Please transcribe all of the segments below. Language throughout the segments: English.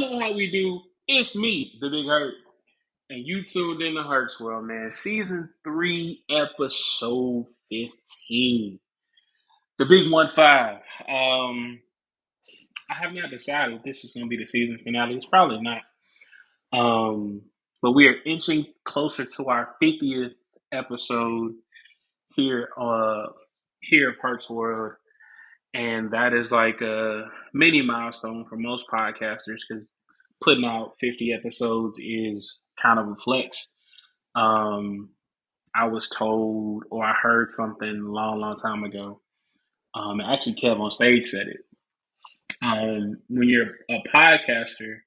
know how we do. It's me, the Big Hurt, and you tuned in to Hurt's World, man. Season 3, episode 15. The Big 1-5. I have not decided if this is going to be the season finale. It's probably not. Um, but we are inching closer to our 50th episode here, here of Hurt's World. And that is like a mini milestone for most podcasters because putting out 50 episodes is kind of a flex. Um, I was told, or I heard something a long, long time ago. Actually, Kev on stage said it. When you're a podcaster,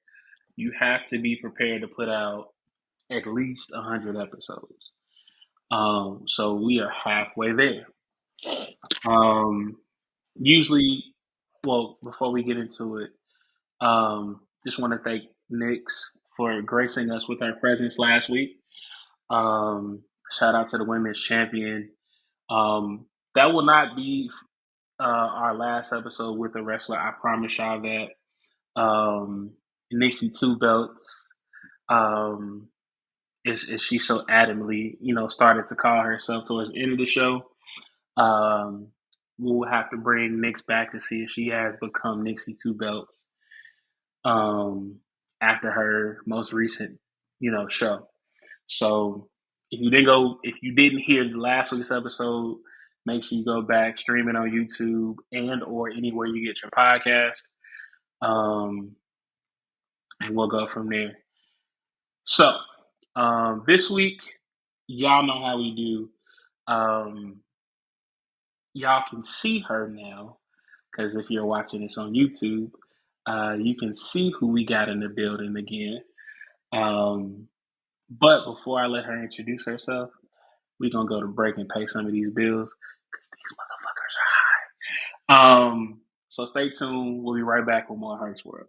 you have to be prepared to put out at least 100 episodes. So we are halfway there. Um, Usually, well, before we get into it, just want to thank Nyx for gracing us with her presence last week. Shout out to the women's champion. That will not be our last episode with a wrestler. I promise y'all that. Nixie Two Belts, um, is she so adamantly, started to call herself towards the end of the show. Um, we'll have to bring Nyx back to see if she has become Nixie Two Belts um, after her most recent, show. So if you didn't hear the last week's episode, make sure you go back, stream it on YouTube and or anywhere you get your podcast, um, and we'll go from there. So this week, y'all know how we do. Y'all can see her now because if you're watching this on YouTube, you can see who we got in the building again. But before I let her introduce herself, we're gonna go to break and pay some of these bills because these motherfuckers are high. So stay tuned. We'll be right back with more Hurt's World.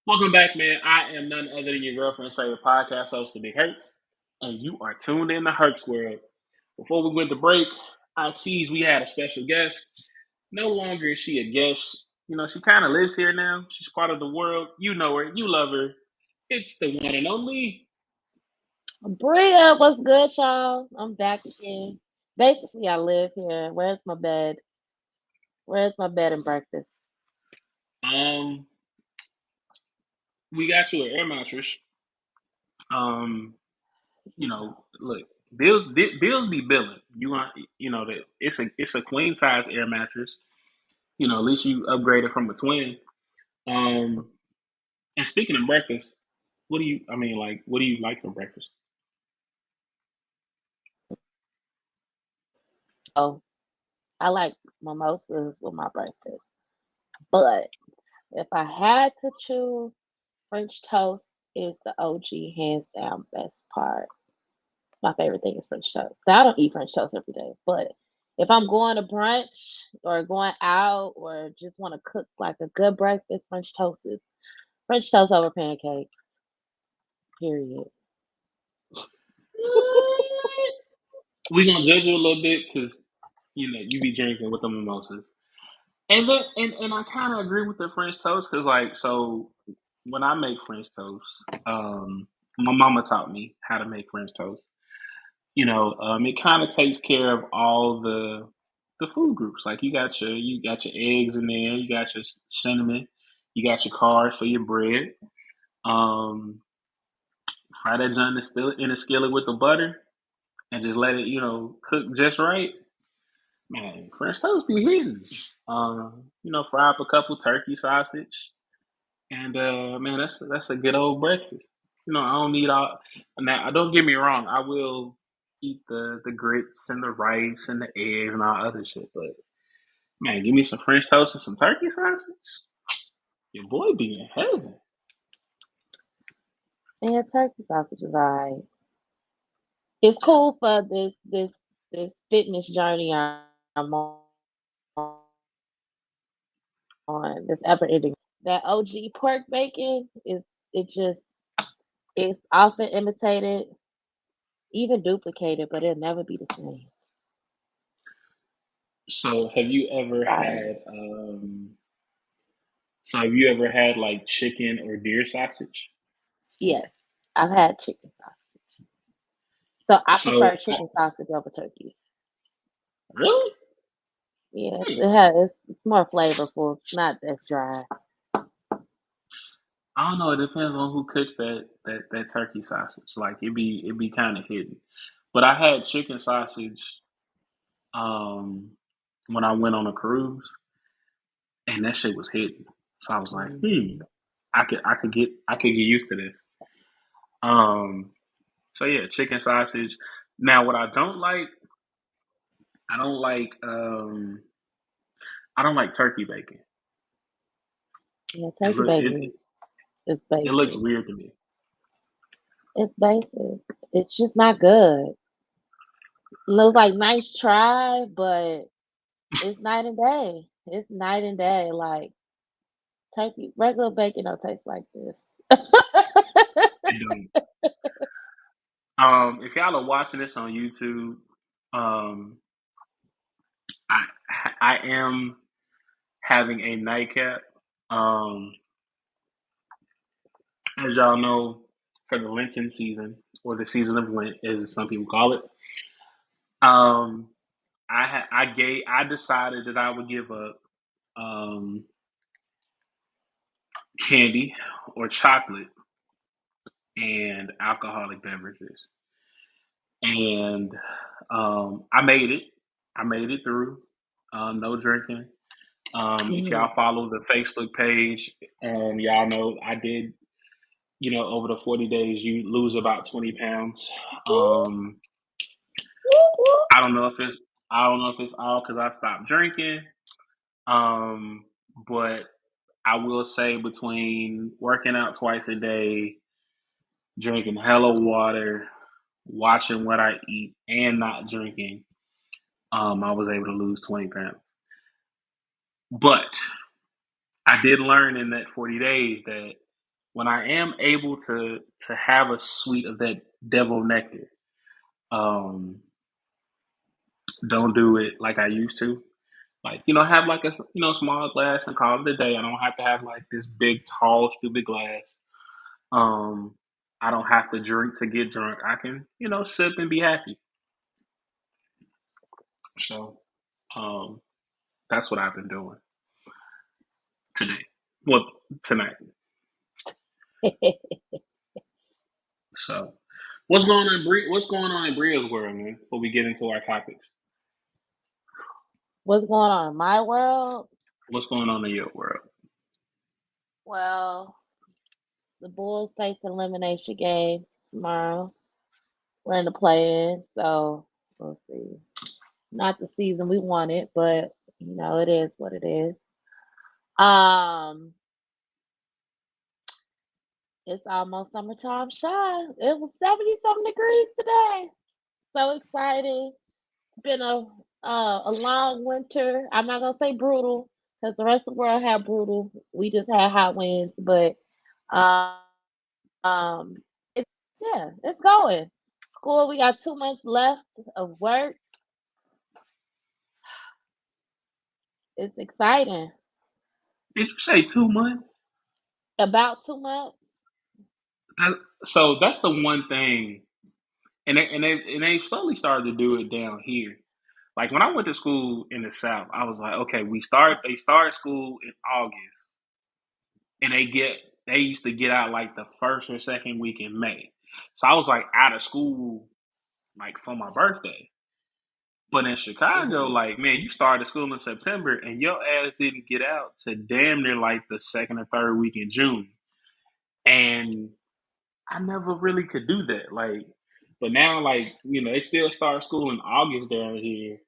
Welcome back, man. I am none other than your girlfriend's favorite podcast host, The Big Hurt, and you are tuned in to Hurt's World. Before we went to break, I teased we had a special guest. No longer is she a guest. She kind of lives here now. She's part of the world. You know her. You love her. It's the one and only. Bria, what's good, y'all? I'm back again. Basically, I live here. Where's my bed? Where's my bed and breakfast? Um, we got you an air mattress. Um, look, bills be billing. You want, that it's a queen size air mattress. At least you upgraded from a twin. Um, and speaking of breakfast, what do you like for breakfast? Oh, I like mimosas with my breakfast. But if I had to choose, French toast is the OG, hands down, best part. My favorite thing is French toast. I don't eat French toast every day, but if I'm going to brunch or going out or just want to cook like a good breakfast, French toast over pancakes. Period. We gonna judge you a little bit because you be drinking with the mimosas, and I kind of agree with the French toast because when I make French toast, my mama taught me how to make French toast. It kind of takes care of all the food groups. Like you got your eggs in there, you got your cinnamon, you got your carbs for your bread. Um, Fry that joint still in a skillet with the butter, and just let it cook just right. Man, French toast be hidden. Fry up a couple turkey sausage, and man, that's a good old breakfast. I don't need all. Now, don't get me wrong. I will eat the grits and the rice and the eggs and all other shit. But man, give me some French toast and some turkey sausage. Your boy be in heaven. Yeah, turkey sausage is alright. It's cool for this fitness journey I'm on. This ever ending. That OG pork bacon is it just it's often imitated, even duplicated, but it'll never be the same. So, have you ever Sorry. had So have you ever had like chicken or deer sausage? Yes, I've had chicken sausage. So I So prefer chicken sausage over turkey. really, Yes, hmm, it's more flavorful. It's not as dry. I don't know. It depends on who cooks that turkey sausage. Like it be kind of hidden. But I had chicken sausage um when I went on a cruise, and that shit was hidden. So I was like, Mhm. I could get used to this. Um, so yeah, chicken sausage. Now, what I don't like I don't like turkey bacon. Yeah, It turkey look bacon is it looks basic. weird to me. It's basic. It's just not good. Looks like nice try, but it's night and day. It's night and day. Like turkey, regular bacon don't taste like this. It don't. If y'all are watching this on YouTube, um, I I am having a nightcap. Um, as y'all know, for the Lenten season or the season of Lent, as some people call it, um, I decided that I would give up um, candy or chocolate and alcoholic beverages, and I made it. I made it through. No drinking. If Mhm. y'all follow the Facebook page, y'all know I did. Over the 40 days, you lose about 20 pounds. Um, I don't know if it's I don't know if it's all because I stopped drinking. Um, but I will say between working out twice a day, drinking hella water, watching what I eat, and not drinking, I was able to lose 20 pounds. But I did learn in that 40 days that when I am able to have a sweet of that devil nectar, um, don't do it like I used to. Like, have like a small glass and call it a day. I don't have to have like this big, tall, stupid glass. Um, I don't have to drink to get drunk. I can, sip and be happy. So, um, that's what I've been doing today. Well, tonight. So, what's going on in Bria's world, man? Before we get into our topics, What's going on in my world? what's going on in your world? Well, the Bulls face an elimination game tomorrow. We're in the play-in, so we'll see. Not the season we wanted, but it is what it is. Um, it's almost summertime shy. It was 70 something degrees today. So exciting. It's been a long winter. I'm not gonna say brutal because the rest of the world had brutal. We just had hot winds, but um, it's yeah, it's going. School, we got 2 months left of work. It's exciting. Did you say 2 months? About 2 months. So that's the one thing, and they slowly started to do it down here. Like when I went to school in the South, I was like, okay, they start school in August, and they used to get out like the first or second week in May. So I was like out of school like for my birthday. But in Chicago, Hmm. like man, you started school in September and your ass didn't get out to damn near like the second or third week in June. And I never really could do that. Like, but now, like, they still start school in August down here.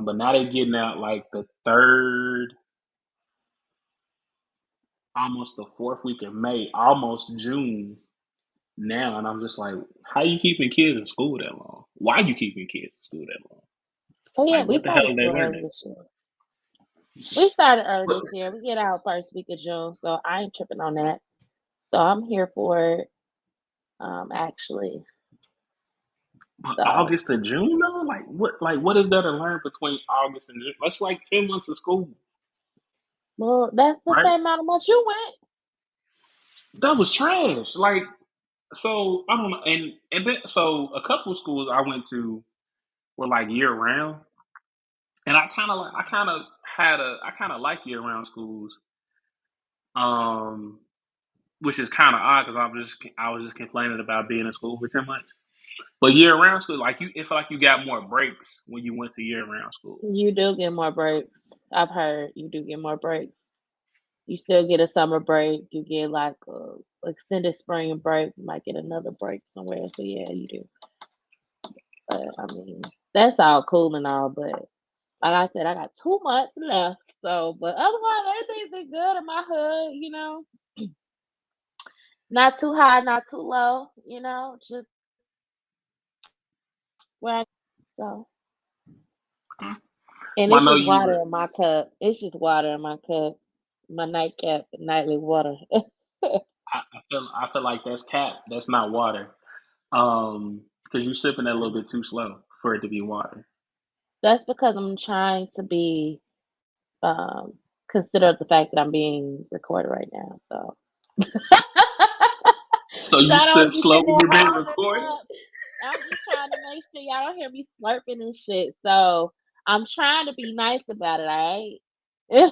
But now they're getting out like the third, almost the fourth week of May, almost June now. And I'm just like, how you keeping kids in school that long? Why you keeping kids in school that long? Oh yeah, Like, we what the hell started are they school early learning? this year. We started early But, this year. We get out first week of June, so I ain't tripping on that. So I'm here for it. Actually, but so August to June though, like what is there to learn between August and June? That's like 10 months of school. Well, that's the right? same amount of months you went. That was trash. Like, so I don't know, and then so a couple of schools I went to were like year round, and I kind of like year round schools, um, which is kind of odd because I was just complaining about being in school for 10 months. But year round school, like you, it felt like you got more breaks when you went to year round school. You do get more breaks. I've heard you do get more breaks. You still get a summer break. You get like a extended spring break. You might get another break somewhere. So yeah, you do. But I mean, that's all cool and all. But like I said, I got 2 months left. So, but otherwise, everything's been good in my hood. Not too high, not too low. Just where I so. Hmm. And Well, I it's know just you water were. in my cup. It's just water in my cup. My nightcap, nightly water. I feel like that's cap. That's not water. Because you sipping that a little bit too slow for it to be water. That's because I'm trying to be um consider the fact that I'm being recorded right now. So So so you I don't sip be sitting slow when there you're being holding recorded. up. I'm just trying to make sure y'all don't hear me slurping and shit. So I'm trying to be nice about it, all right?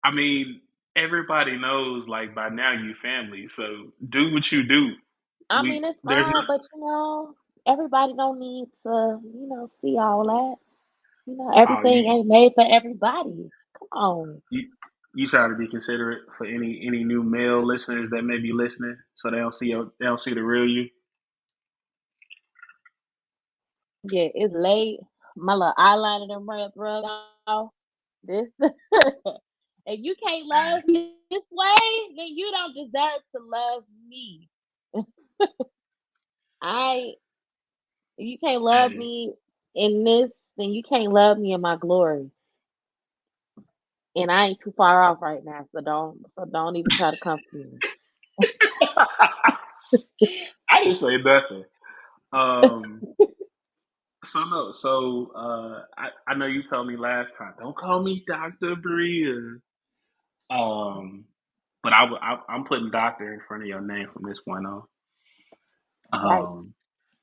I mean, everybody knows like by now you family. So do what you do. I mean it's There's fine, not. but everybody don't need to, see all that. Oh, Everything ain't made for everybody. Come on. you you try to be considerate for any new male listeners that may be listening, so they don't see the real you. Yeah, it's late. My little eyeliner done rub off. This if you can't love me this way, then you don't deserve to love me. I If you can't love Hey, me in this, then you can't love me in my glory. And I ain't too far off right now, so don't even try to come for me. I didn't say nothing. Um, so no, so I know you told me last time, don't call me Doctor Bria. Um, but I'm putting doctor in front of your name from this point on. Right. Um,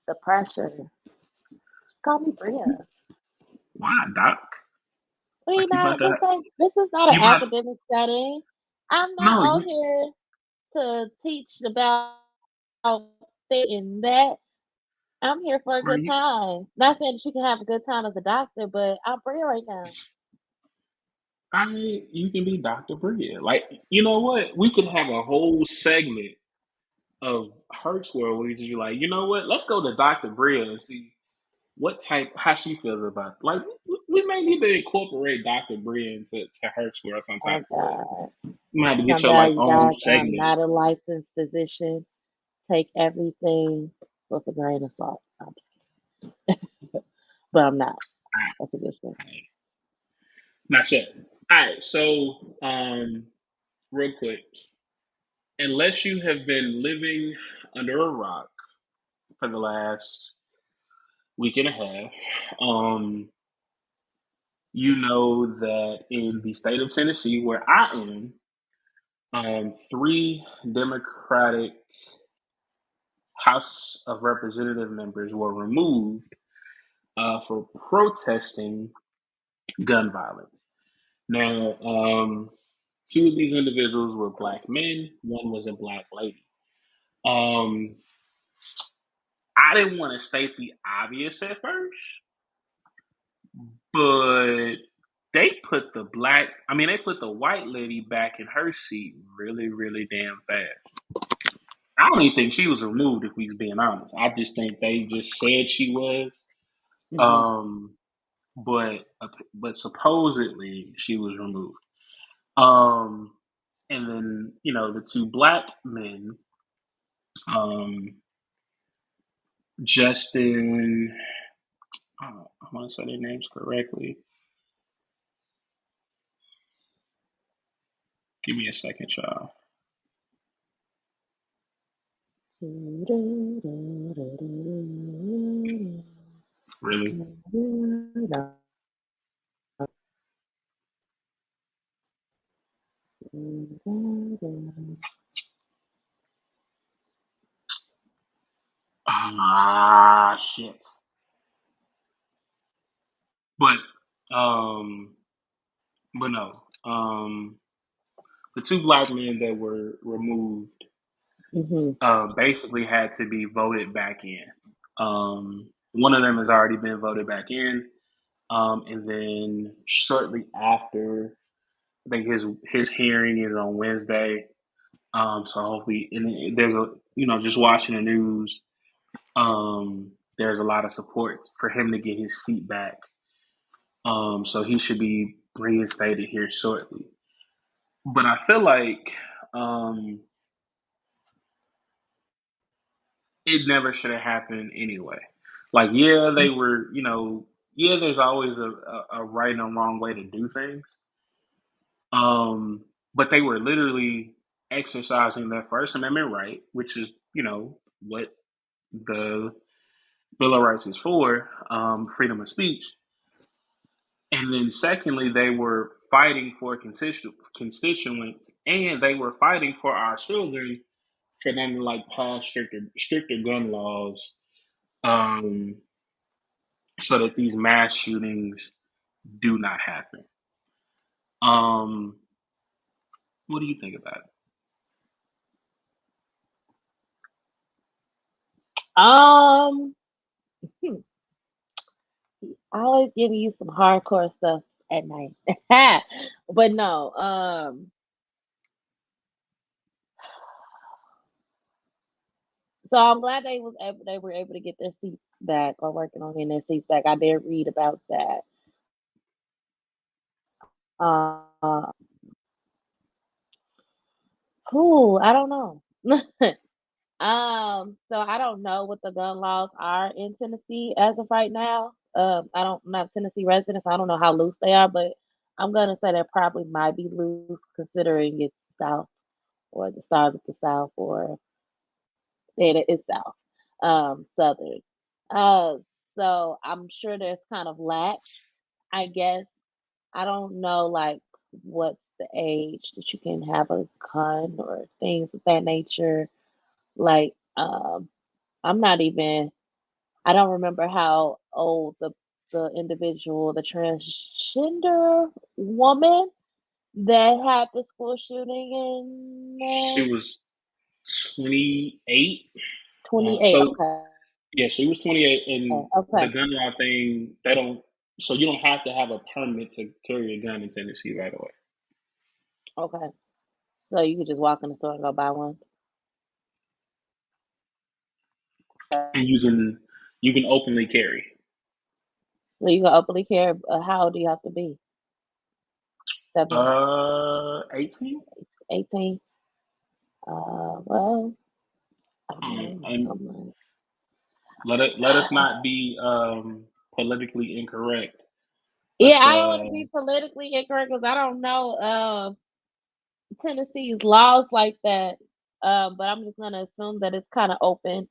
The pressure. Call me Bria. why doc? We Like you about not to this is not an you about academic setting. I'm not no on you here to teach about this and that. I'm here for a well, good time. Not saying that you can have a good time as a doctor, but I'm free right now. I mean, you can be Doctor Bria. Like you know what? We could have a whole segment of Hertz World where you like, you know what? Let's go to Doctor Bria and see how she feels about it. Like we may need to incorporate Dr. Bria into Hertz World some type Oh of way. God. You might have to get your Sometimes like you own guys, I'm segment. not a licensed physician. Take everything with a grain of salt. But I'm not a physician. Not yet. All right, so real quick, unless you have been living under a rock for the last week and a half, um, you know that in the state of Tennessee, where I am, three Democratic House of Representative members were removed for protesting gun violence. Now, two of these individuals were black men. One was a black lady. Um, I didn't want to state the obvious at first, but they put the white lady back in her seat really, really damn fast. I don't even think she was removed, if we being honest. I just think they just said she was. Hmm. Um, but supposedly she was removed. Um, and then the two black men, um, Justin. I want to say their names correctly. Give me a second, y'all. Really? Ah, shit. But um, but no. The two black men that were removed Mm-hmm. basically had to be voted back in. One of them has already been voted back in, and then shortly after, I think his hearing is on Wednesday. So hopefully, and there's a just watching the news. There's a lot of support for him to get his seat back. So he should be reinstated here shortly. But I feel like um, it never should have happened anyway. Like, yeah, they were, yeah, there's always a right and a wrong way to do things. But they were literally exercising their First Amendment right, which is, what the Bill of Rights is for, freedom of speech. And then, secondly, they were fighting for constituents, and they were fighting for our children for them to like pass stricter gun laws, um, so that these mass shootings do not happen. Um, what do you think about it? Um, hmm, I always give you some hardcore stuff at night. But no, so I'm glad they were able to get their seats back or working on getting their seats back. I did read about that. Uh, who I don't know. So I don't know what the gun laws are in Tennessee as of right now. I'm not a Tennessee resident, so I don't know how loose they are, but I'm gonna say they probably might be loose considering it's South or the start of the South or it is South, Southern. Uh, so I'm sure there's kind of lax, I guess. I don't know like what's the age that you can have a gun or things of that nature. Like, I'm not even I don't remember how old the individual, the transgender woman that had the school shooting in She was 28. 28. So Okay. yeah, she was 28, and the Okay. gun law thing, they don't. So you don't have to have a permit to carry a gun in Tennessee right away, Okay. So you could just walk in the store and go buy one. and you can openly carry. So you can openly carry. How old do you have to be? 18. 18. Well, And I'm let us not be politically incorrect. yeah, Let's I don't want to be politically incorrect because I don't know Tennessee's laws like that. But I'm just gonna assume that it's kind of open,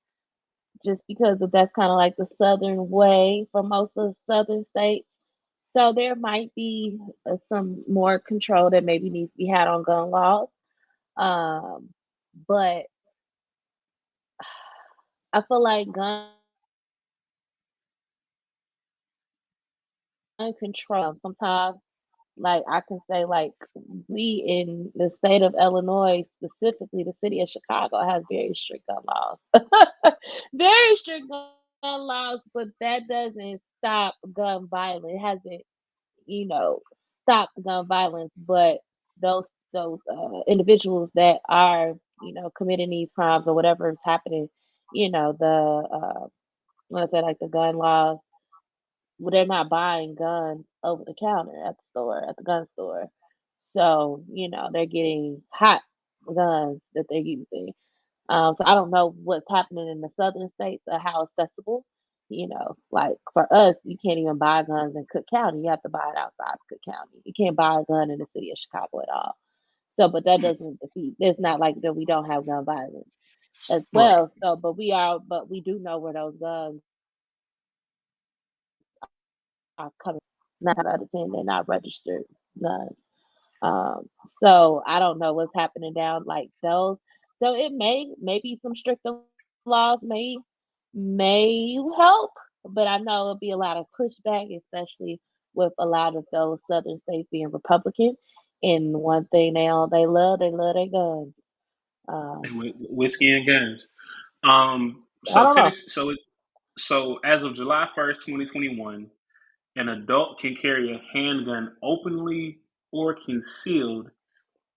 just because that's kind of like the southern way for most of the southern states. So there might be some more control that maybe needs to be had on gun laws. Um, but I feel like gun control sometimes, like I can say, like we in the state of Illinois, specifically the city of Chicago, has very strict gun laws. Very strict gun laws, but that doesn't stop gun violence. It hasn't, you know, stopped gun violence, but those individuals that are, committing these crimes or whatever is happening, let's say like the gun laws, well, they're not buying guns over the counter at the store, at the gun store. So, they're getting hot guns that they're using. So I don't know what's happening in the southern states or how accessible. Like for us, you can't even buy guns in Cook County. You have to buy it outside of Cook County. You can't buy a gun in the city of Chicago at all. So, but that doesn't defeat. It's not like that we don't have gun violence as right. well. So, but we do know where those guns are coming. 9 out of 10, they're not registered guns. Um, so I don't know what's happening down like those. So it maybe some stricter laws may help, but I know it'll be a lot of pushback, especially with a lot of those southern states being Republican. And one thing they love their guns. Um, And whiskey and guns. I So don't know. Tennessee. So as of July 1st, 2021, an adult can carry a handgun openly or concealed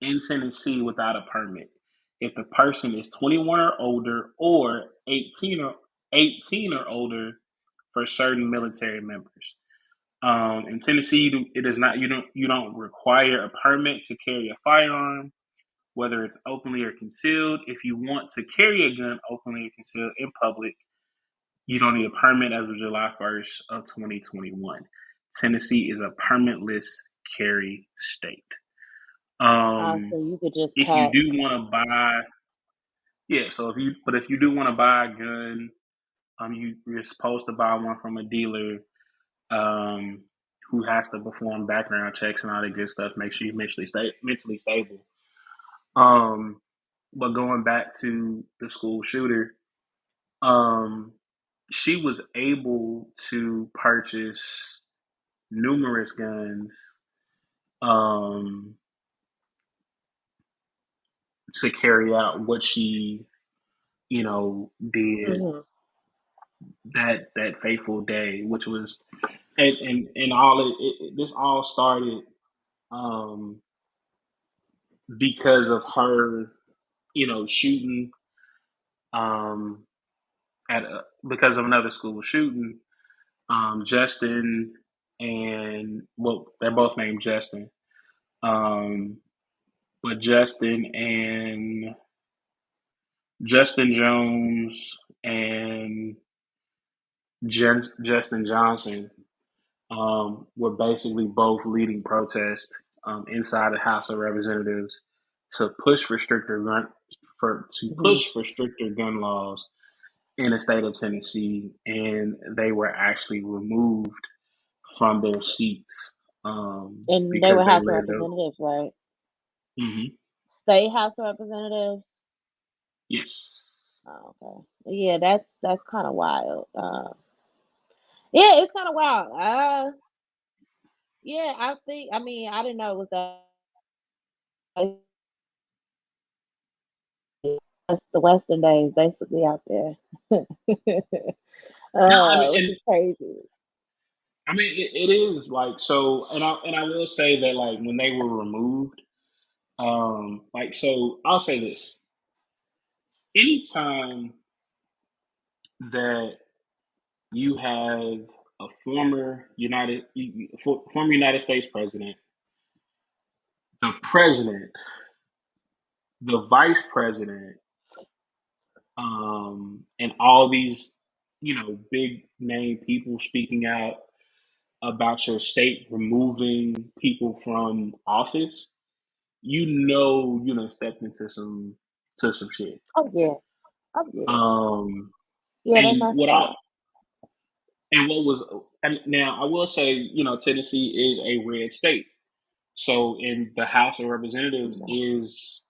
in Tennessee without a permit if the person is 21 or older or 18 or older for certain military members. In Tennessee, it is not you don't require a permit to carry a firearm, whether it's openly or concealed. If you want to carry a gun openly or concealed in public, you don't need a permit as of July 1st, 2021. Tennessee is a permitless carry state. So Um, you could just if you pack. do want to buy, yeah. So if you do want to buy a gun, you're supposed to buy one from a dealer, um, who has to perform background checks and all that good stuff. Make sure you're mentally stable. Um, but going back to the school shooter, um, she was able to purchase numerous guns, um, to carry out what she, did Hmm. that fateful day, which was and all this all started, um, because of her, shooting, um, because of another school shooting. Justin and well, they're both named Justin. Um, but Justin Jones and Justin Johnson, were basically both leading protests, inside the House of Representatives to push for Hmm. stricter gun laws in the state of Tennessee, and they were actually removed from their seats, And they because were they House of led the. Representatives, right? Hmm. State House of Representatives. Yes. Oh, okay. Yeah, that's kind of wild. Yeah, it's kind of wild. Yeah, I think. I mean, I didn't know it was that. That's the Western days basically out there. No, I mean, Which and is crazy. I mean, it is like so, and I will say that like when they were removed, like so, I'll say this: anytime that you have a former United States president, the president, the vice president, and all these, big name people speaking out about your state removing people from office, you done stepped into some shit. Oh yeah. Oh yeah. Um, Yeah, they and messed what I up. and what was and now I will say, Tennessee is a red state, so in the House of Representatives Yeah. is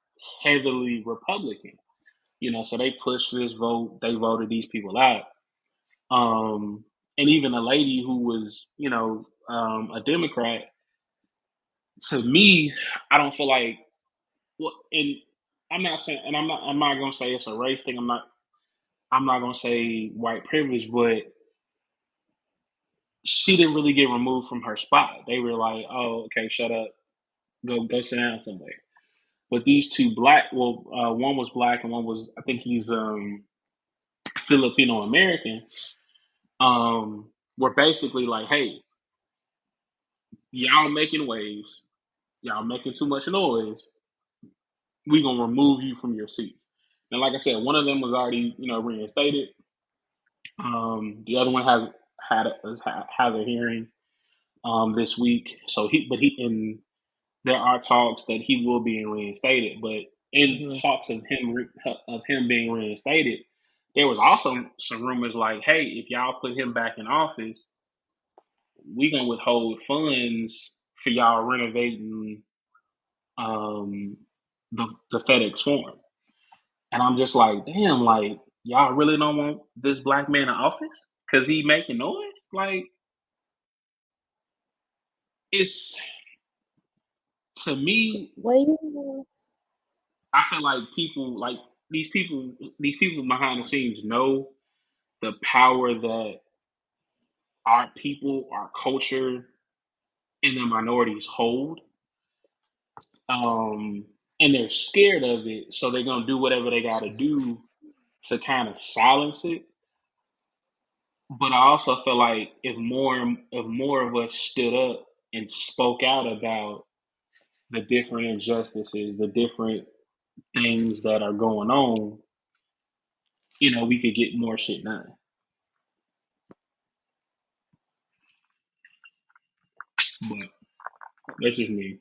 heavily Republican. So they pushed this vote, they voted these people out. And even a lady who was, a Democrat, to me, I don't feel like, well, and I'm not saying, and I'm not gonna say it's a race thing. I'm not gonna say white privilege, but she didn't really get removed from her spot. They were like, "Oh, okay, shut up, go sit down somewhere." But these two one was black and one was, I think he's, Filipino American. Were basically like, "Hey, y'all making waves, y'all making too much noise. We gonna remove you from your seats." And like I said, one of them was already, reinstated. The other one has a hearing, this week. So and there are talks that he will be reinstated. But in Hmm. talks of him being reinstated, there was also some rumors like, "Hey, if y'all put him back in office, we gonna withhold funds for y'all renovating, um, the FedEx Forum, and I'm just like, damn, like y'all really don't want this black man in office because he making noise. Like it's to me, Well, I feel like these people behind the scenes know the power that our people, our culture, and the minorities hold. Um, and they're scared of it, so they're gonna do whatever they got to do to kind of silence it. But I also feel like if more of us stood up and spoke out about the different injustices, the different things that are going on, we could get more shit done. But that's just me.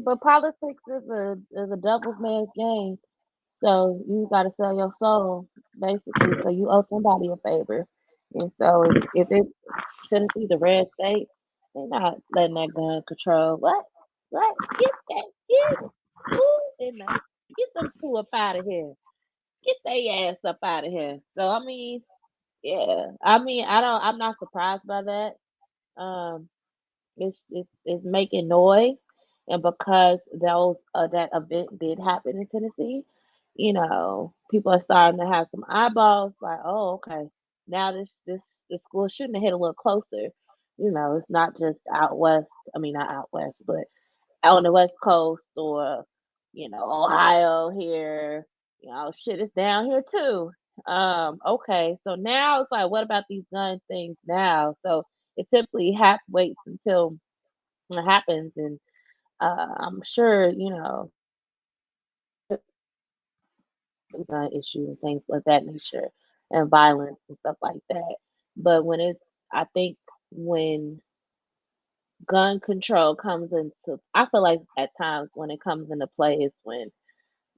but politics is a devil's man's game. So you got to sell your soul, basically. So you owe somebody a favor. And so if it's Tennessee's a red state, they're not letting that gun control. What? What? Get that? Get who in the? Get them two up out of here. Get their ass up out of here. So I mean, yeah. I mean, I don't. I'm not surprised by that. Um, it's making noise, and because that event did happen in Tennessee, people are starting to have some eyeballs. Like, oh, okay, now this school shouldn't have hit a little closer. It's not just out west. I mean, not out west, but out on the west coast or Ohio here. Shit is down here too. Okay, so now it's like, what about these gun things now? So it typically waits until it happens, and I'm sure gun issue and things of that nature, and violence and stuff like that. But I think when gun control comes into, I feel like at times when it comes into play is when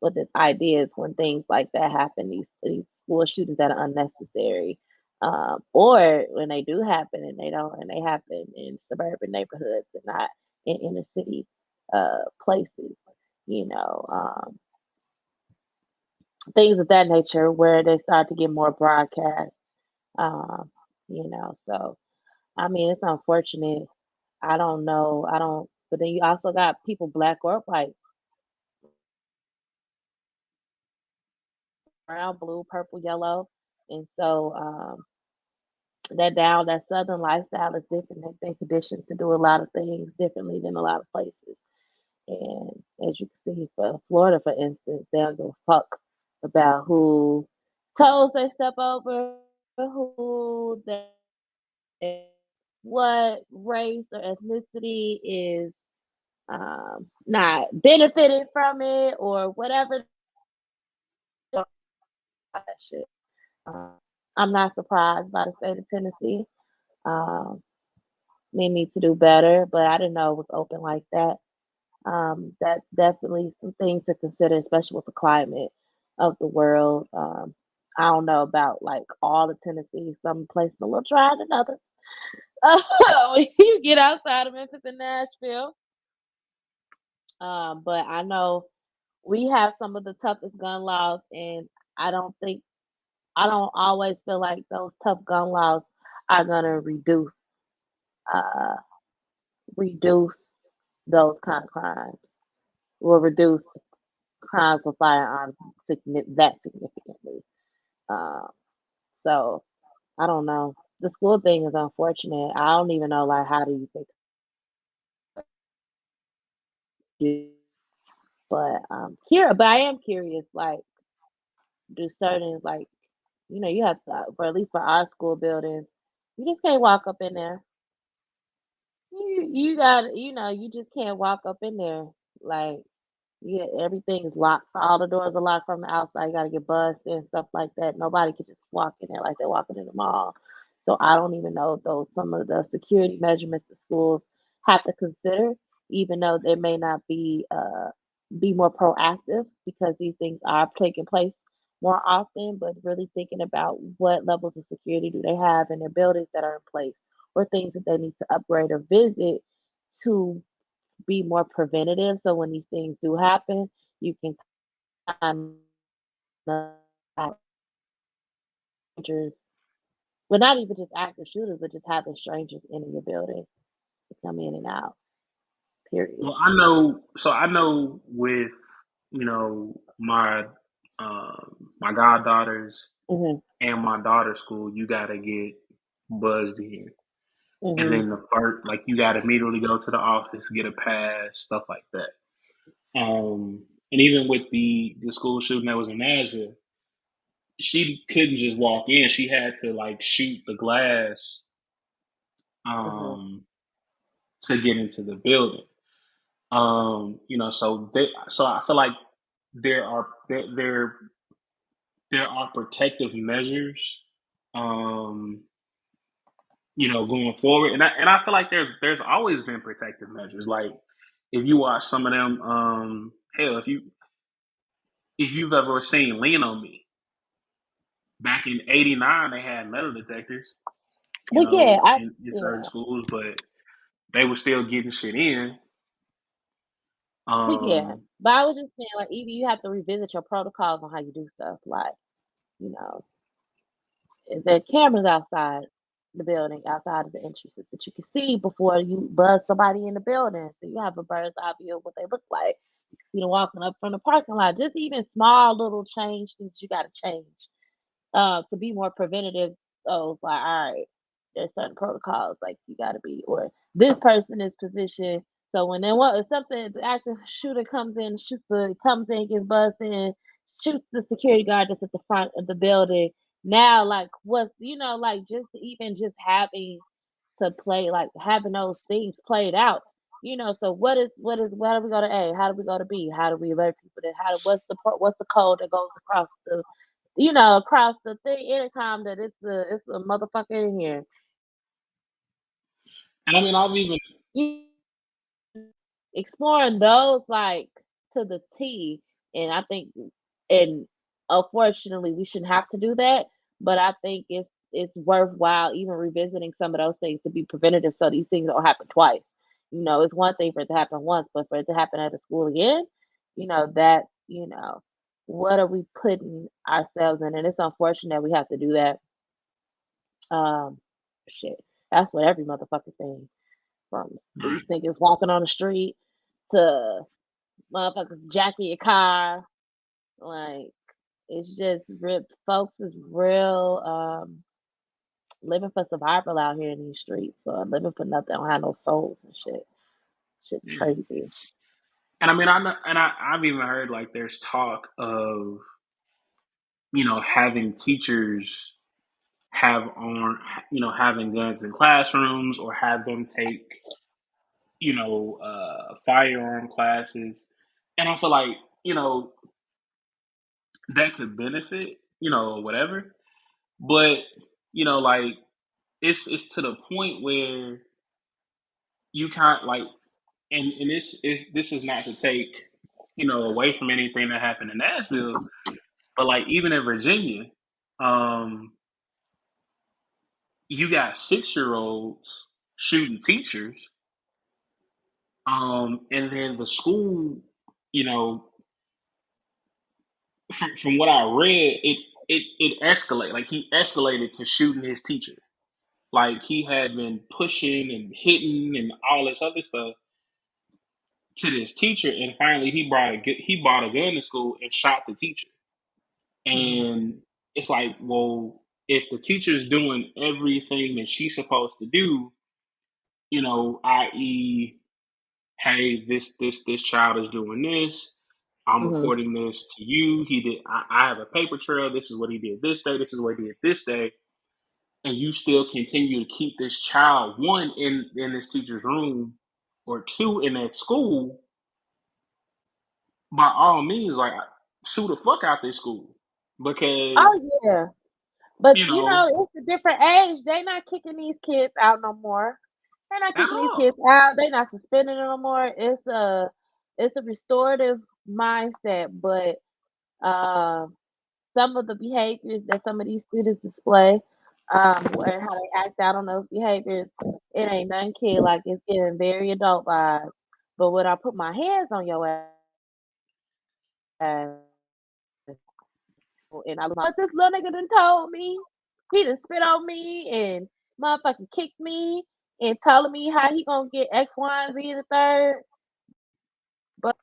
with this idea is when things like that happen, these school shootings that are unnecessary, or when they do happen and they happen in suburban neighborhoods and not in inner city places, you know, um, things of that nature where they start to get more broadcast. Um, so I mean it's unfortunate. I don't know. I don't. But then you also got people, black or white, brown, blue, purple, yellow, and so that southern lifestyle is different. They've been conditioned to do a lot of things differently than a lot of places. And as you can see, for Florida, for instance, they don't give a fuck about who toes they step over, who they, what race or ethnicity is not benefited from it or whatever. That shit. Um, I'm not surprised by the state of Tennessee. Um, they need to do better, but I didn't know it was open like that. That's definitely some things to consider, especially with the climate of the world. I don't know about like all of Tennessee. Some places a little drier than others. When you get outside of Memphis and Nashville, but I know we have some of the toughest gun laws, and I don't think I don't always feel like those tough gun laws are gonna uh reduce those kind of crimes. Will reduce crimes with firearms that significantly. Um, so I don't know. The school thing is unfortunate. I don't even know like how do you think it, but I am curious. Like, do certain like you have to, for at least for our school buildings, you just can't walk up in there. You got you just can't walk up in there like. Yeah, everything is locked. All the doors are locked from the outside. You gotta get bussed and stuff like that. Nobody can just walk in there like they're walking in the mall. So I don't even know those some of the security measurements the schools have to consider, even though they may not be more proactive because these things are taking place more often, but really thinking about what levels of security do they have in their buildings that are in place or things that they need to upgrade or visit to be more preventative. So when these things do happen, you can kind of strangers, well, not even just active shooters, but just having strangers in your building to come in and out. Period. Well, I know. So I know with my my goddaughters Mhm. and my daughter's school, you gotta get buzzed in, and Mhm. then the first, like, you gotta immediately go to the office, get a pass, stuff like that. And even with the school shooting that was in Nashville, she couldn't just walk in; she had to like shoot the glass Mhm. um, to get into the building. So I feel like there are there are protective measures, um, going forward, and I feel like there's always been protective measures. Like if you watch some of them, hell, if you've ever seen Lean on Me, back in '89, they had metal detectors, Well, yeah, in certain yeah. schools, but they were still getting shit in. Well, yeah. Um, But I was just saying, like, even you have to revisit your protocols on how you do stuff. Like, you know, is there cameras outside the building, outside of the entrances that you can see before you buzz somebody in the building? So you have a bird's eye view of what they look like. You can see them walking up from the parking lot. Just even small little change things you got to change to be more preventative. So it's like, all right, there's certain protocols like you got to be, or this person is positioned. So when then what if something the active shooter comes in, gets buzzed in, shoots the security guard that's at the front of the building. Now, like what's like just even just having to play like having those things played out. So what do we go to A? How do we go to B? How do we alert people that what's the code that goes across across the thing intercom that it's a motherfucker in here. and I mean, I've even You exploring those like to the T, and I think and unfortunately we shouldn't have to do that, but I think it's worthwhile even revisiting some of those things to be preventative so these things don't happen twice. It's one thing for it to happen once, but for it to happen at a school again, that what are we putting ourselves in? And it's unfortunate that we have to do that. Um, shit, that's what every motherfucking thing from these right. niggas walking on the street to motherfuckers jacking your car. Like it's just real. Folks is real living for survival out here in these streets. So living for nothing. Don't have no souls and shit. Shit's Yeah. crazy. And I mean, I've even heard like there's talk of having teachers have on having guns in classrooms, or have them take firearm classes, and I feel like that could benefit or whatever, but like it's to the point where you can't like, and this is not to take away from anything that happened in Nashville, but like even in Virginia, um, you got 6 year olds shooting teachers, and then the school, you know, from what I read, it escalated. Like he escalated to shooting his teacher. Like he had been pushing and hitting and all this other stuff to this teacher, and finally he brought a gun to school and shot the teacher. Mhm. And it's like, well, if the teacher's doing everything that she's supposed to do, i.e., hey, this child is doing this. I'm Mhm. reporting this to you. He did. I have a paper trail. This is what he did this day. This is what he did this day. And you still continue to keep this child, one, in this teacher's room, or two, in that school. By all means, like, sue the fuck out this school, because Oh yeah. But you know it's a different age. They not kicking these kids out no more. They're not at kicking these all. kids out. They not suspending them no more. It's a restorative mindset, but some of the behaviors that some of these students display, and how they act out on those behaviors, it ain't nothing kid like it's giving very adult vibes. But when I put my hands on your ass, and I look, this little nigga done told me, he done spit on me and motherfucking kicked me and telling me how he gonna get X, Y, and Z the third. But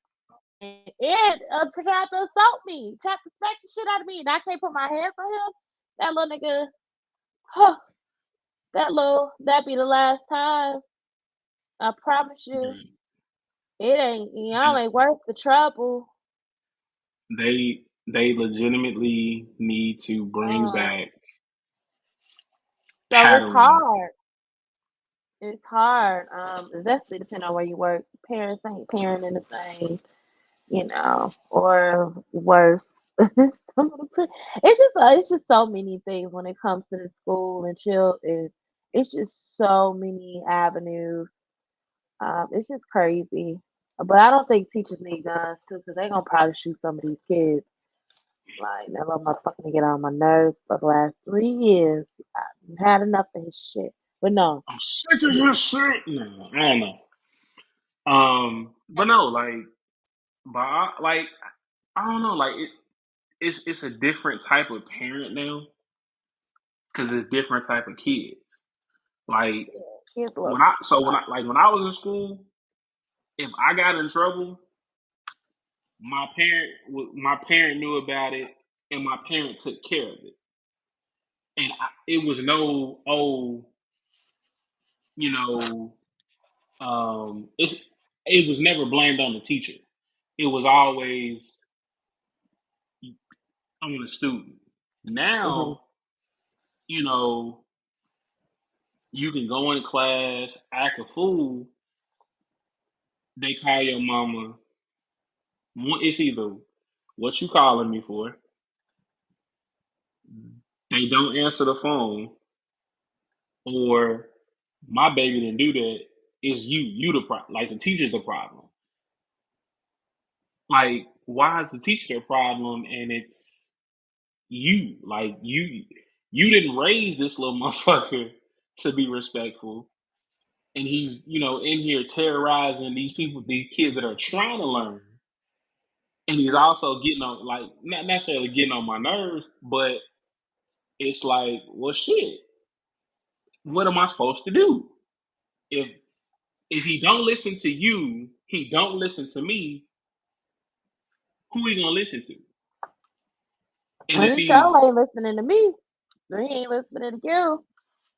and tried to assault me, tried to smack the shit out of me, and I can't put my hands on him. That little nigga, huh, that be the last time. I promise you, it ain't. Y'all They ain't worth the trouble. they legitimately need to bring Uh, back so it's paddling. hard. It's hard. Especially depending on where you work. Parents ain't parenting the same, or worse. It's just so many things when it comes to the school and children. It's just so many avenues. It's just crazy. But I don't think teachers need guns too, because they gonna probably shoot some of these kids. Like that little motherfucker get on my nerves for the last 3 years. I've had enough of his shit. But no, I'm sick of your shit. No, I don't know. But no, like, like, I don't know, like it's a different type of parent now because it's different type of kids. Like kids love. when I was in school, if I got in trouble, my parent knew about it, and my parent took care of it, and it was no you know it was never blamed on the teacher. It was always on the student. Hmm. Now, you know, you can go in class, act a fool. They call your mama. It's either what you calling me for. They don't answer the phone, or my baby didn't do that. It's you. You the problem. Like the teacher's the problem. Like why is the teacher the problem? And it's you. Like you didn't raise this little motherfucker to be respectful, and he's in here terrorizing these kids that are trying to learn, and he's also getting on, like, not necessarily getting on my nerves, but it's like, well, shit, what am I supposed to do if he don't listen to you, he don't listen to me, who he gonna listen to? And And if he sure he's ain't listening to me. He ain't listening to you,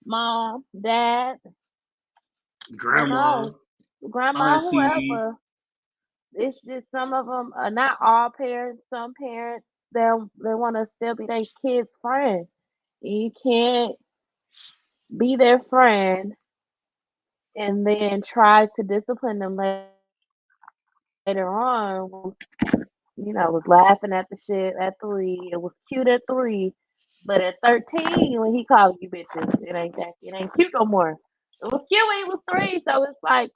mom, dad, you grandma, know, grandma, auntie, whoever. It's just some of them are not all parents. Some parents they want to still be their kids' friend. You can't be their friend and then try to discipline them later on. Was laughing at the shit at 3. It was cute at 3, but at 13, when he called you bitches, it ain't cute no more. It was cute when he was 3, so it's like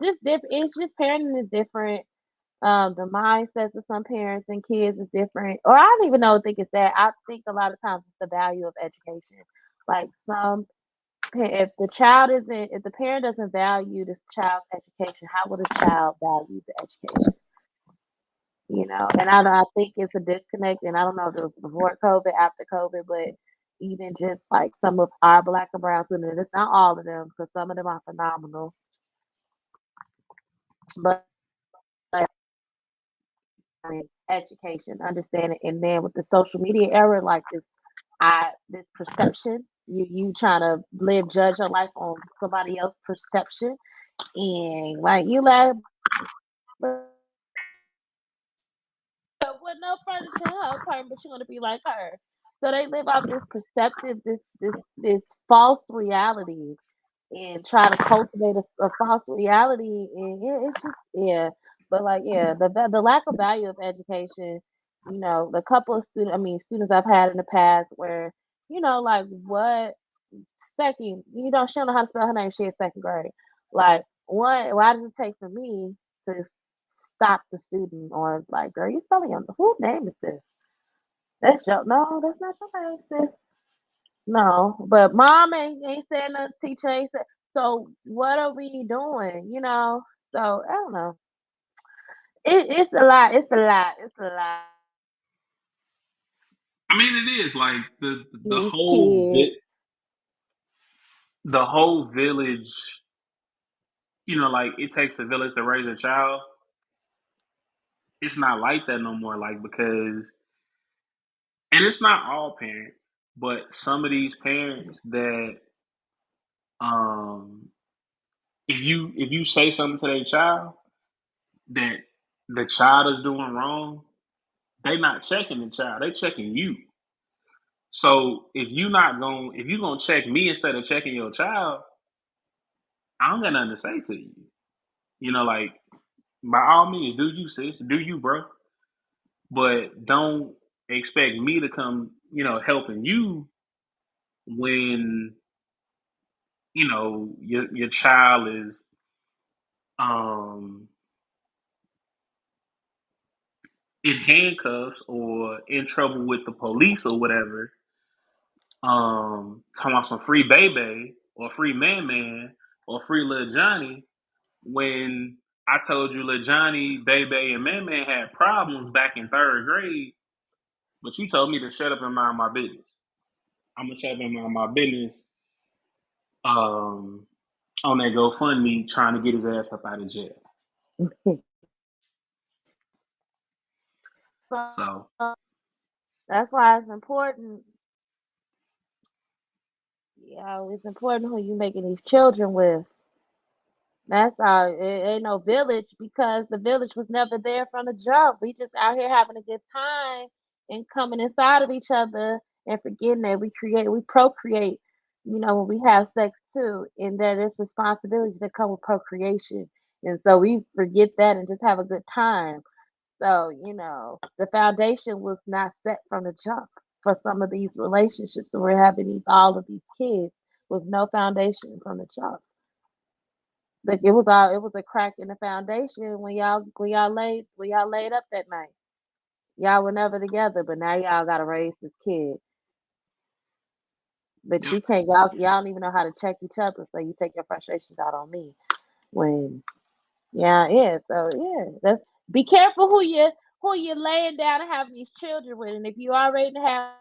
just different. It's just parenting is different. The mindsets of some parents and kids is different. Or I don't even think it's that. I think a lot of times it's the value of education. Like if the parent doesn't value this child's education, how would a child value the education? And I think it's a disconnect, and I don't know if it was before COVID, after COVID, but even just like some of our black and brown students, it's not all of them because some of them are phenomenal, but I mean, education, understanding, and then with the social media era, like this perception, you trying to judge your life on somebody else's perception, and like you like, with no furniture in her apartment, but you're gonna be like her. So they live off this perceptive, this false reality, and try to cultivate a false reality, and it's just But like the lack of value of education. The couple of students I've had in the past where like what second, she don't know how to spell her name. She in second grade. Like what? Why does it take for me to stop the student or like, girl, you spelling your whose name is this? That's your no, that's not your name, sis. No, but mom ain't said nothing. Teacher ain't said. So what are we doing? So I don't know. It's a lot. It's a lot. It's a lot. I mean, it is like the These whole kids. the whole village. Like it takes a village to raise a child. It's not like that no more. Like because, and it's not all parents, but some of these parents that um, if you say something to their child that the child is doing wrong, they not checking the child. They checking you. So if you gonna check me instead of checking your child, I don't got nothing to say to you. Like by all means, do you sis, do you bro, but don't expect me to come, helping you when your child is um in handcuffs or in trouble with the police or whatever. Talking about some free baby or free man or free little Johnny when I told you little Johnny, baby, and man had problems back in third grade, but you told me to shut up and mind my business. I'm gonna shut up and mind my business. Um, on that GoFundMe, trying to get his ass up out of jail. So That's why it's important. It's important who you making these children with. That's all. It ain't no village because the village was never there from the jump. We just out here having a good time and coming inside of each other and forgetting that we procreate, when we have sex too, and that it's responsibilities that come with procreation. And so we forget that and just have a good time. So, the foundation was not set from the jump for some of these relationships. And we're having all of these kids with no foundation from the jump. Like it was a crack in the foundation when y'all laid up that night. Y'all were never together, but now y'all gotta raise this kid. But yep, you can't y'all don't even know how to check each other, so you take your frustrations out on me. When so that's be careful who you laying down and having these children with. And if you already have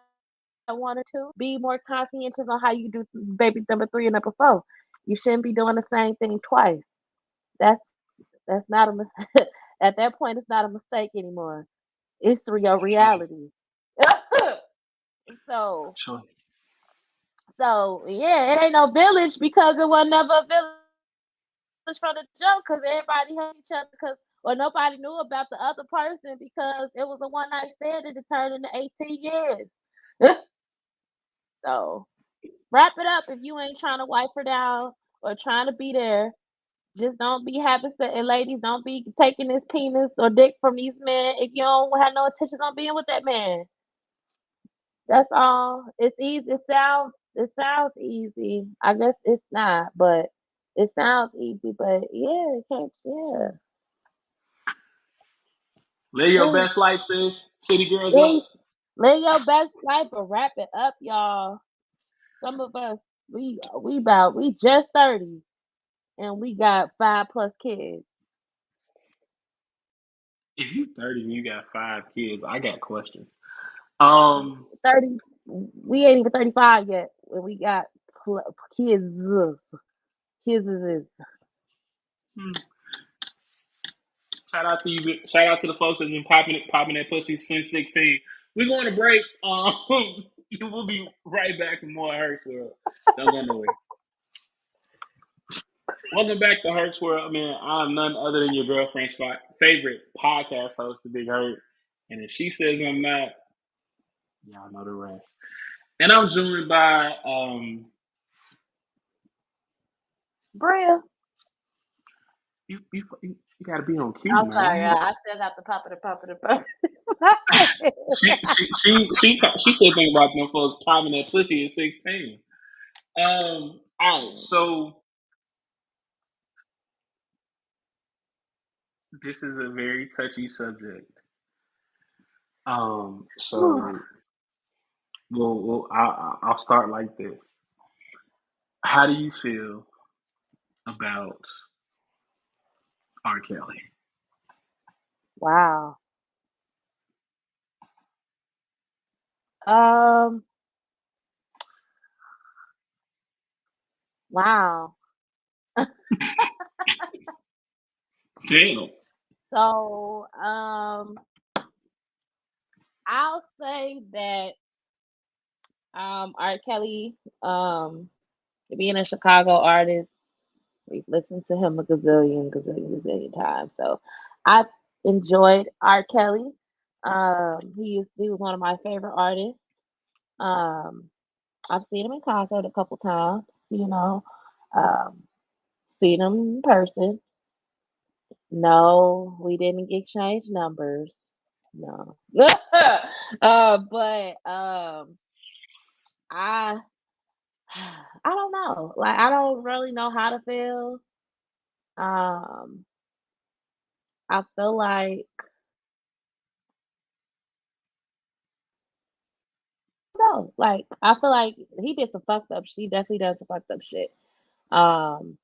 one or two, be more conscientious on how you do baby number three and number four. You shouldn't be doing the same thing twice. That's That's not a at that point, it's not a mistake anymore. It's your choice, reality. so choice. it ain't no village because it was never a village from the jump because everybody hated each other because or nobody knew about the other person because it was a one night stand and it turned into 18 years. So wrap it up if you ain't trying to wipe her down or trying to be there. Just don't be having sex, and ladies, don't be taking this penis or dick from these men if you don't have no intentions on being with that man. That's all. It's easy. It sounds easy. I guess it's not, but it sounds easy. But yeah, it can't. Yeah, Live your yeah. best life, sis. City girls up. Live, live your best life, but wrap it up, y'all. Some of us, we just 30, and we got 5+ kids. If you 30 and you got 5 kids, I got questions. Um, 30. We ain't even 35 yet, and we got kids. Kids is hmm, shout out to you. Shout out to the folks that's been popping that pussy since 16. We're going to break. We'll be right back with more Hertz World. Don't go nowhere. Welcome back to Hertz World. I mean, I'm none other than your girlfriend's favorite podcast host, the Big Hurt. And if she says I'm not, y'all know the rest. And I'm joined by Bria. you gotta be on cue, I'm sorry, man. y'all. I still got the pop of the pop. She still think about them folks popping that pussy at 16. All right, so this is a very touchy subject. So I'll start like this. How do you feel about R. Kelly. Wow. Um, wow. Damn. So, I'll say that R. Kelly, um, being a Chicago artist, we've listened to him a gazillion, gazillion, gazillion times. So I enjoyed R. Kelly. He was one of my favorite artists. Um, I've seen him in concert a couple times, you know. Um, seen him in person. No, we didn't exchange numbers. No. But I I don't know. Like I don't really know how to feel. Um I feel like no, like I feel like he did some fucked up he definitely does some fucked up shit. Um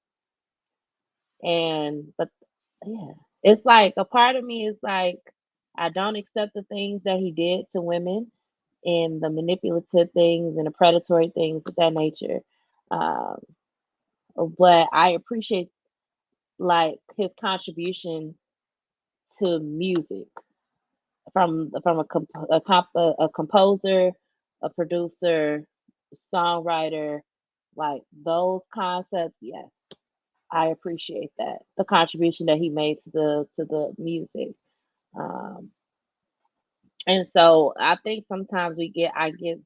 and but yeah. It's like a part of me is like I don't accept the things that he did to women and the manipulative things and the predatory things of that nature. Um but I appreciate like his contribution to music from a composer, a producer, songwriter, like those concepts. Yes, I appreciate that the contribution that he made to the music. Um, and so I think sometimes I get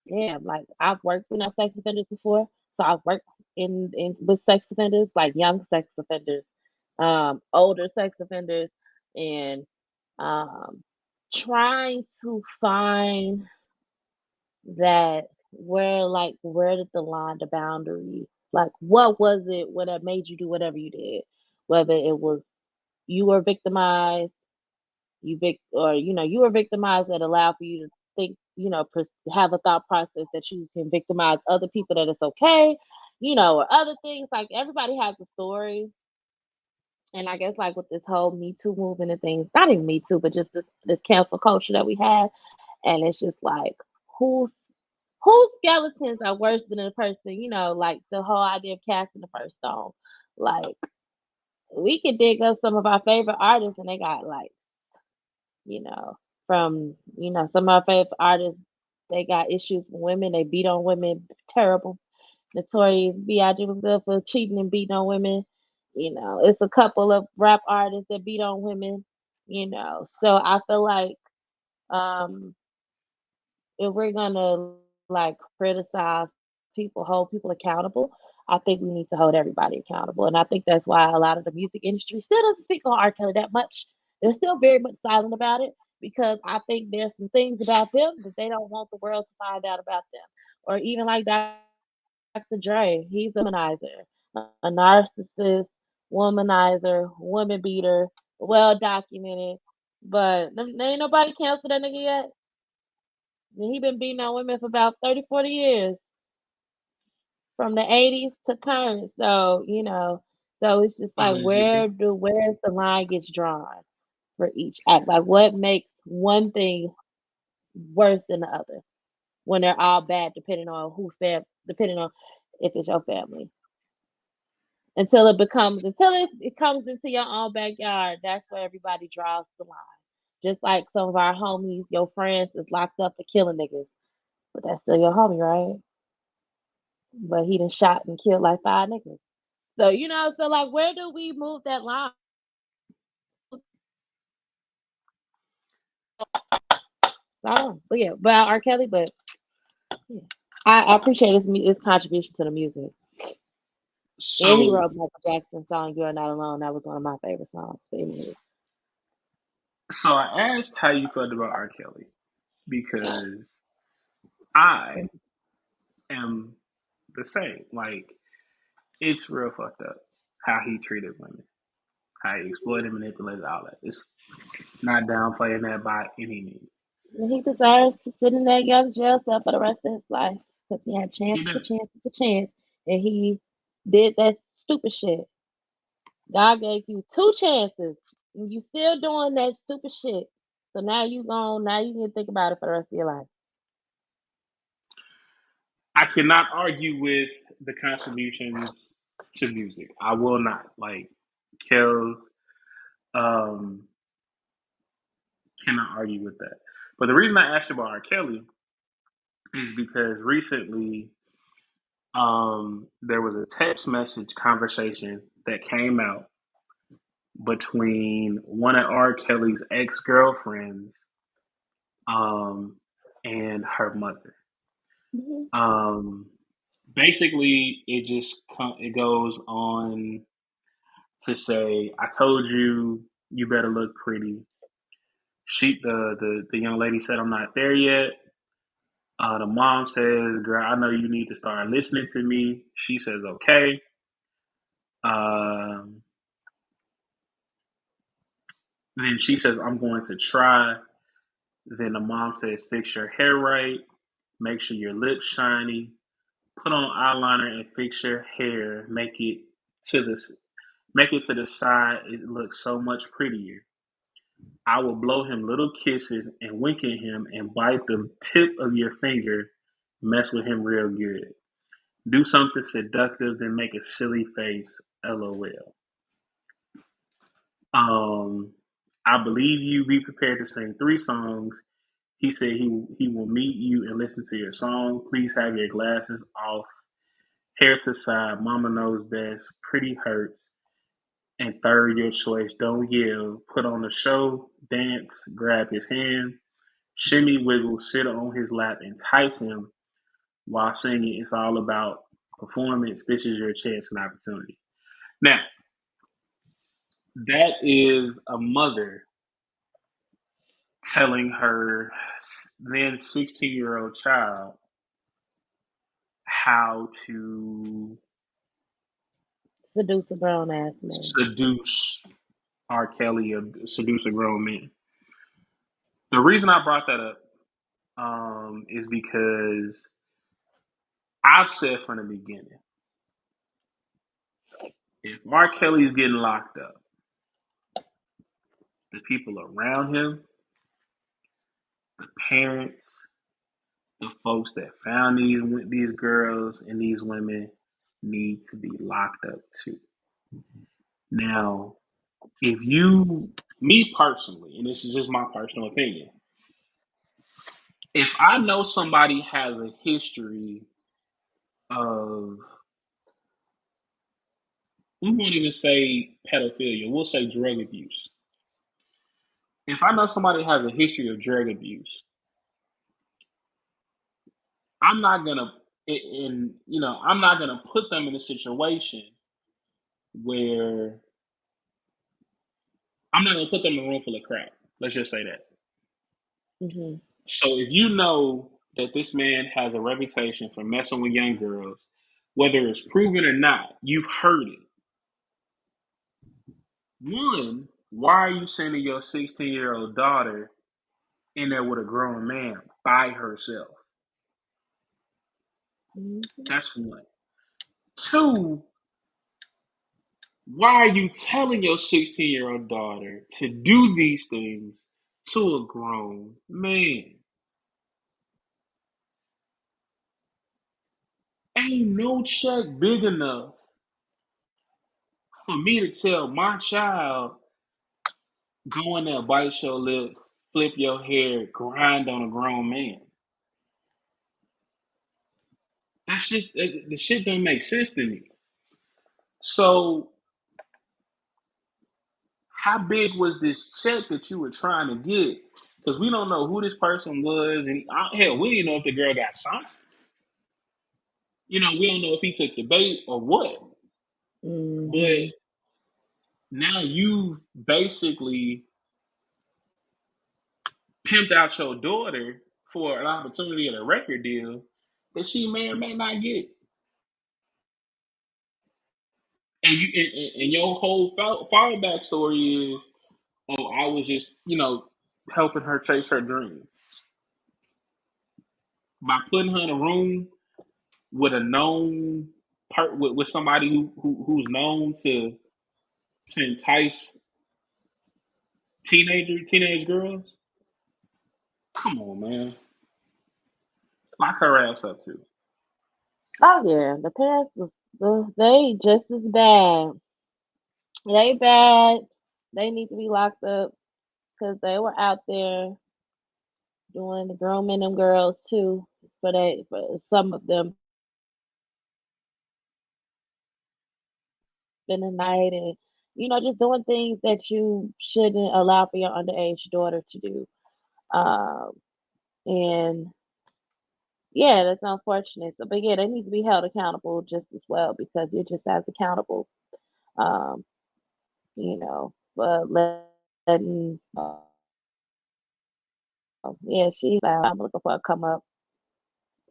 yeah, like I've worked with sex offenders before, so I've worked in with sex offenders, like young sex offenders, older sex offenders, and um, trying to find that where did the line, the boundary, like what was it when it made you do whatever you did, whether it was you were victimized or you were victimized that allowed for you to think have a thought process that you can victimize other people that it's okay, or other things like everybody has a story. And I guess like with this whole Me Too movement and things, not even Me Too, but just this cancel culture that we have, and it's just like who's whose skeletons are worse than a person, like the whole idea of casting the first stone. Like we could dig up some of our favorite artists and they got like you know, from, some of our favorite artists, they got issues with women. They beat on women, terrible. Notorious B.I.G. was good for cheating and beating on women. It's a couple of rap artists that beat on women. So I feel like um, if we're gonna like criticize people, hold people accountable, I think we need to hold everybody accountable. And I think that's why a lot of the music industry still doesn't speak on R. Kelly that much. They're still very much silent about it because I think there's some things about them that they don't want the world to find out about them. Or even like Dr. Dre, he's a womanizer, a narcissist, womanizer, woman beater, well documented. But ain't nobody canceled that nigga yet. And he been beating on women for about 30, 40 years, from the 80s to current. So it's just like Allegedly. where's the line gets drawn for each act? Like what makes one thing worse than the other when they're all bad depending on if it's your family. Until it comes into your own backyard, that's where everybody draws the line. Just like some of our homies, your friends is locked up for killing niggas. But that's still your homie, right? But he done shot and killed like 5 niggas. So like where do we move that line? I don't know. But yeah, but R. Kelly, but yeah. I appreciate his contribution to the music. And he So, wrote Michael Jackson's song You're Not Alone. That was one of my favorite songs. But anyway. so I asked how you felt about R. Kelly because I am the same. Like, it's real fucked up how he treated women, how he exploited, manipulated, all that. It's not downplaying that by any means. And he deserves to sit in that young jail cell for the rest of his life. Because he had chance He after didn't. chance after chance. and he did that stupid shit. God gave you two chances, and you still doing that stupid shit. So now you gone. Now you can think about it for the rest of your life. I cannot argue with the contributions to music. I will not. Like Kells, um, cannot argue with that. But the reason I asked you about R. Kelly is because recently there was a text message conversation that came out between one of R. Kelly's ex girlfriends um, and her mother. Mhm. Um, Basically, it goes on to say, "I told you you better look pretty." The young lady said, "I'm not there yet." The mom says, "Girl, I know you need to start listening to me." She says, "Okay." Um, then she says, "I'm going to try." Then the mom says, "Fix your hair right. Make sure your lips shiny. Put on eyeliner and fix your hair. To the make it to the side. It looks so much prettier. I will blow him little kisses and wink at him and bite the tip of your finger. Mess with him real good. Do something seductive, then make a silly face. LOL. Um, I believe you. Be prepared to sing 3 songs. He said he will meet you and listen to your song. Please have your glasses off, hair to side. Mama knows best. Pretty hurts. And third, your choice. Don't yell. Put on a show. Dance. Grab his hand. Shimmy, wiggle. Sit on his lap. Entice him while singing. It's all about performance. This is your chance and opportunity. Now, that is a mother telling her then 16-year-old child how to Seduce a grown ass man. seduce R. Kelly or seduce a grown man. The reason I brought that up is because I've said from the beginning, if R. Kelly's getting locked up, the people around him, the parents, the folks that found these girls and these women need to be locked up too. Now, if you, me personally, and this is just my personal opinion, if I know somebody has a history of, we won't even say pedophilia, we'll say drug abuse. If I know somebody has a history of drug abuse, I'm not gonna, I'm not gonna put them in a situation where I'm not gonna put them in a room full of crap. Let's just say that. Mhm. So if you know that this man has a reputation for messing with young girls, whether it's proven or not, you've heard it. One, why are you sending your 16-year-old daughter in there with a grown man by herself? Mhm. That's one. Two, why are you telling your 16-year-old daughter to do these things to a grown man? Ain't no check big enough for me to tell my child, go in there, bite your lip, flip your hair, grind on a grown man. That's just, the shit don't make sense to me. So, how big was this check that you were trying to get? Because we don't know who this person was, and hell, we didn't know if the girl got signed. We don't know if he took the bait or what. But Mhm. now you've basically pimped out your daughter for an opportunity at a record deal that she may or may not get. And your whole fallback story is, oh, I was just helping her chase her dream by putting her in a room with a known with somebody who's known to entice teenage girls. Come on, man, lock her ass up too. Oh yeah, the parents was they just as bad. They bad. They need to be locked up because they were out there doing the grooming them girls too. For some of them spending the night and just doing things that you shouldn't allow for your underage daughter to do. Um, and yeah, that's unfortunate. So, but yeah, they need to be held accountable just as well because you're just as accountable. Um, for letting. Yeah, she's. I'm looking for a come up.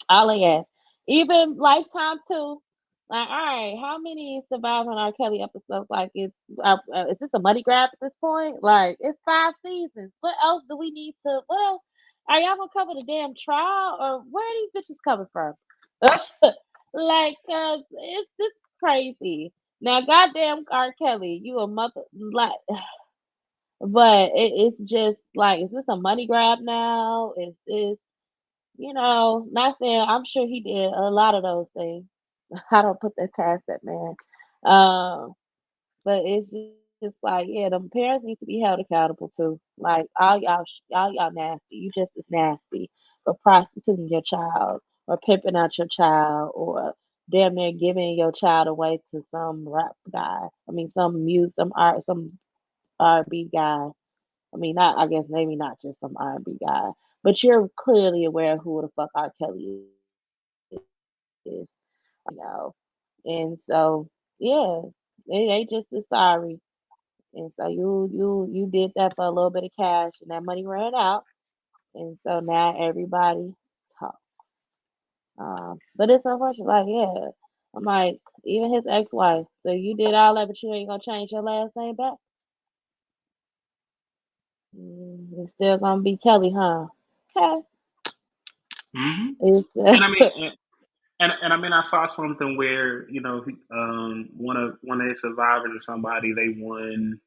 All I ask. Even Lifetime too. Like, all right, how many surviving R. Kelly episodes? Like, is this a money grab at this point? Like, it's 5 seasons. What else do we need to? What else? Are y'all gonna cover the damn trial, or where are these bitches coming from? Like, it's this crazy. Now, goddamn R. Kelly, you a mother like, but it's just like, is this a money grab now? Is this not saying I'm sure he did a lot of those things. I don't put that past that man. Um, but it's just like, yeah, the parents need to be held accountable too. Like all y'all nasty. You just as nasty for prostituting your child or pimping out your child or damn near giving your child away to some rap guy. I mean, some R&B guy. I mean, not I guess maybe not just some R&B guy, but you're clearly aware of who the fuck R. Kelly is, you know. And so, yeah, they just as sorry. And so you did that for a little bit of cash, and that money ran out, and so now everybody talk. But it's unfortunate. Like, yeah, I'm like, even his ex-wife. So you did all that, but you ain't gonna change your last name back. It's still gonna be Kelly, huh? Okay. Hmm. It's And I mean, and I mean, I saw something where one of his survivors or somebody, they won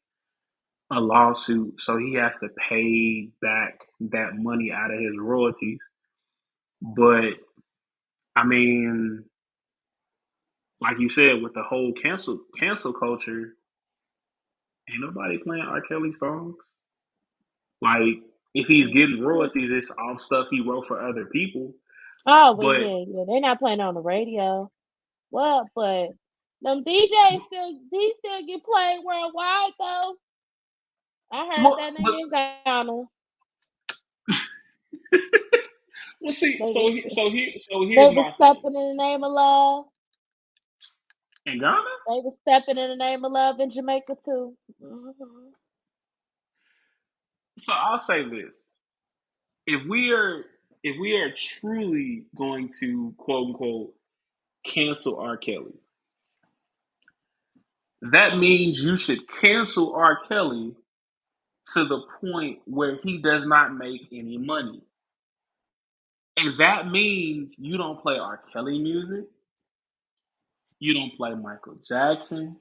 a lawsuit, so he has to pay back that money out of his royalties. But I mean, like you said, with the whole cancel culture, ain't nobody playing R. Kelly songs. Like, if he's getting royalties, it's off stuff he wrote for other people. oh, well, But yeah. They're not playing on the radio. Well, but them DJs still get played worldwide though. I heard well, that but nigga in Ghana. well, see, They was so they here's was my thing. stepping in the name of love. In Ghana, They was stepping in the name of love in Jamaica too. so I'll say this: if we are if we are truly going to quote unquote cancel R. Kelly, that means you should cancel R. Kelly to the point where he does not make any money. And that means you don't play R. Kelly music, you don't play Michael Jackson,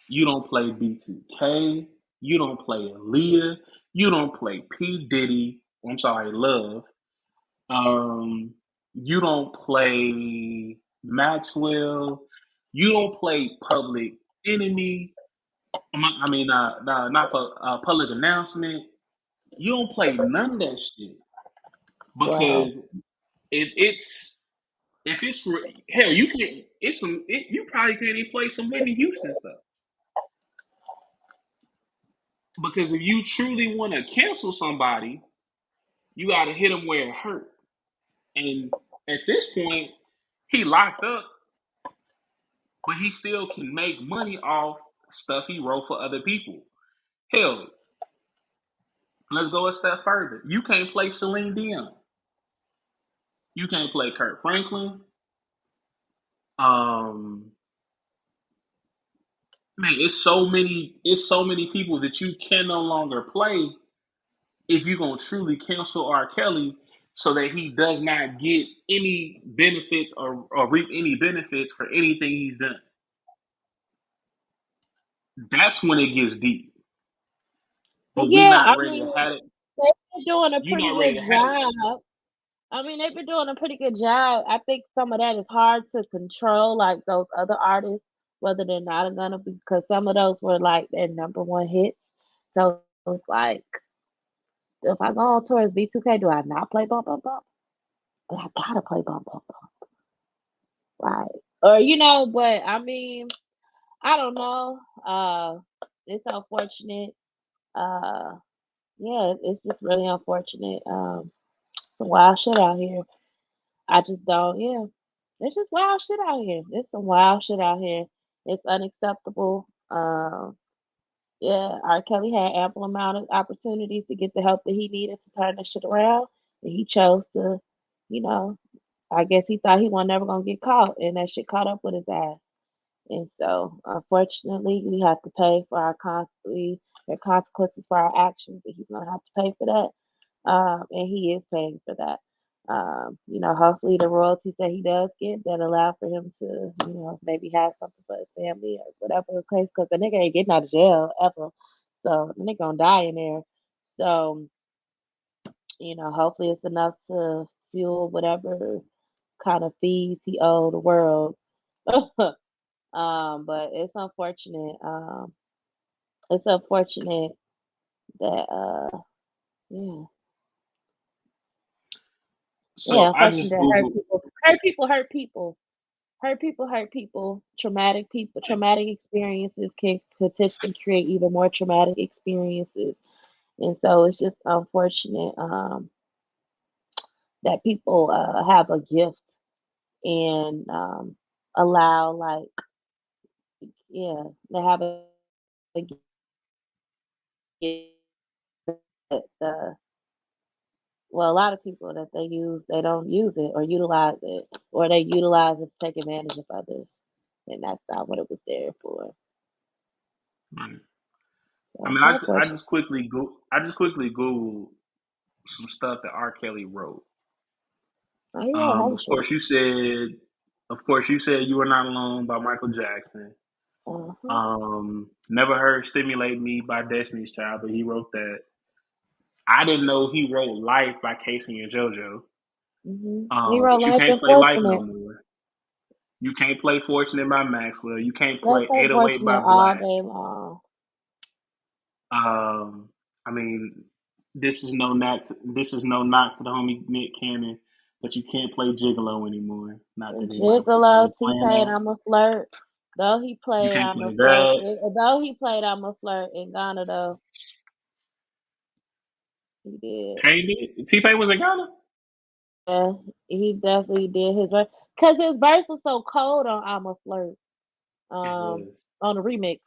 you don't play B2K, you don't play Aaliyah, you don't play P. Diddy, I'm sorry, Love, you don't play Maxwell, you don't play Public Enemy, not Public Announcement. You don't play none of that shit Wow. because if it's if it's hell, you can you probably can't even play some Whitney Houston stuff because if you truly want to cancel somebody, you got to hit them where it hurt. And at this point, he locked up, but he still can make money off stuff he wrote for other people. Hell, let's go a step further. You can't play Celine Dion. You can't play Kurt Franklin. Um, man, it's so many people that you can no longer play if you're gonna truly cancel R. Kelly. so that he does not get any benefits or reap any benefits for anything he's done. That's when it gets deep. But we Yeah, not I ready to mean, have it. they've been doing a You pretty not ready good to have it. job. I mean, they've been doing a pretty good job. I think some of that is hard to control, like those other artists, whether they're not gonna be, because some of those were like their number one hits. So it's like, if I go on tour as B2K, do I not play Bump Bump Bump? But I gotta play Bump Bump Bump, like, or But I mean, I don't know. It's unfortunate. Uh, yeah, it's just really unfortunate. Some wild shit out here. I just don't. Yeah, it's just wild shit out here. It's some wild shit out here. It's unacceptable. Yeah, R. Kelly had ample amount of opportunities to get the help that he needed to turn this shit around, and he chose to, you know, I guess he thought he was never gonna get caught, and that shit caught up with his ass. And so, unfortunately, we have to pay for the consequences for our actions, and he's gonna have to pay for that. And he is paying for that. Hopefully the royalties that he does get that allow for him to, maybe have something for his family or whatever the case, because the nigga ain't getting out of jail ever. So the nigga gonna die in there. So, hopefully it's enough to fuel whatever kind of fees he owe the world. But it's unfortunate. It's unfortunate that yeah. So Yeah, I unfortunate just that hurt googled. people. Hurt people hurt people. Hurt people hurt people. Traumatic experiences can potentially create even more traumatic experiences. And so it's just unfortunate that people have a gift and allow, like, yeah, they have a gift that well, a lot of people that they don't use it or utilize it, or they utilize it to take advantage of others, and that's not what it was there for. Right. I So mean, unfortunate. I just quickly googled some stuff that R. Kelly wrote. Oh yeah, hell shit. Of course, you said "You Are Not Alone" by Michael Jackson. Uh-huh. Never heard "Stimulate Me" by Destiny's Child, but he wrote that. I didn't know he wrote "Life" by Casey and JoJo. He wrote But you Life can't play "Life" no Unfortunate. more. You can't play "Fortunate" by Maxwell. You can't That's play "808" by unfortunate all Black. day long. Um, I mean, this is no knock to the homie Nick Cannon, but you can't play Gigolo anymore. Not that anybody Gigolo, was playing T-Pain, that. I'm a flirt. You can't play that. Though he played I'm a flirt in Ghana though, he did. Pain did. T Pain was in Ghana. Yeah, he definitely did his verse. Cause his verse was so cold on I'm a flirt. It Um, was. on the remix.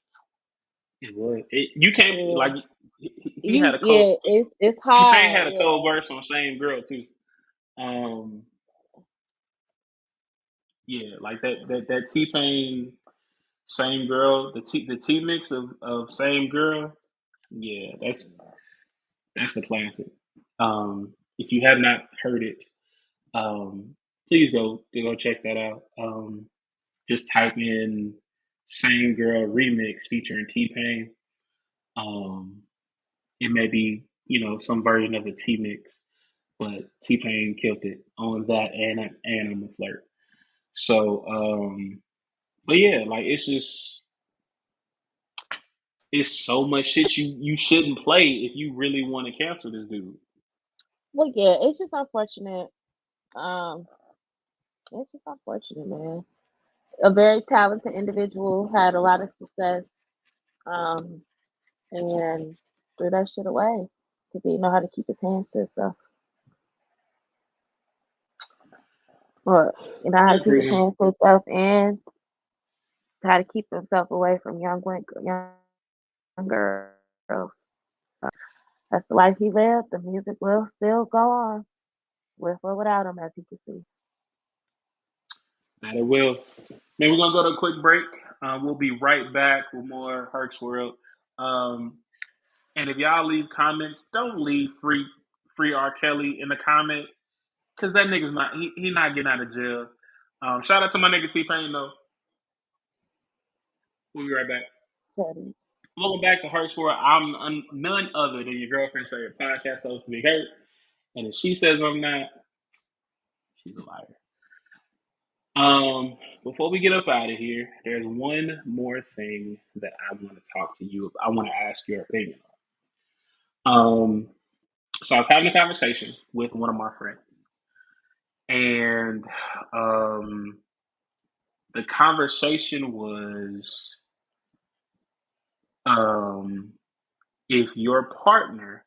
It was. You can't Yeah. like he had a cold. It's T Pain hard, had a cold yeah. verse on "Same Girl" too. Um, yeah, like that T Pain "Same Girl," the T mix of "Same Girl." Yeah, that's a classic. If you have not heard it, um, please go check that out. Just type in "Same Girl" remix featuring T Pain. Um, it may be some version of the T mix, but T Pain killed it on that and on the flirt. So, but yeah, like it's so much shit you shouldn't play if you really want to cancel this dude. Well, yeah, it's just unfortunate. Um, it's just unfortunate, man. A very talented individual, had a lot of success, um, and threw that shit away because he didn't know how to keep his hands to himself, or I how to keep his agree. hands to himself, and how to keep himself away from young girls. That's the life he lived. The music will still go on, with or without him, as you can see. That it will. Man, we're gonna go to a quick break. We'll be right back with more Herc's World. Um, and if y'all leave comments, don't leave free R. Kelly in the comments. Because that nigga's not he not getting out of jail. Shout out to my nigga T Pain though. We'll be right back. Teddy. Welcome back to Hurts World. I'm none other than your girlfriend's favorite podcast host, Big Hurt. And if she says I'm not, she's a liar. Before we get up out of here, there's one more thing that I want to talk to you about. I want to ask your opinion on. So I was having a conversation with one of my friends, and the conversation was, um, if your partner,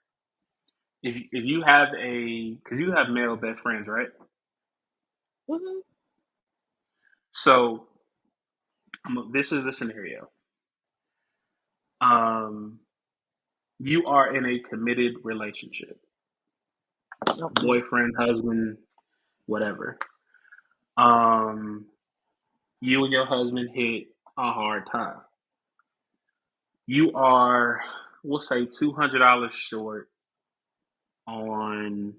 if you have because you have male best friends, right? Hmm. So this is the scenario. Um, you are in a committed relationship, Okay. boyfriend, husband, whatever. Um, you and your husband hit a hard time. You are, we'll say, $200 short on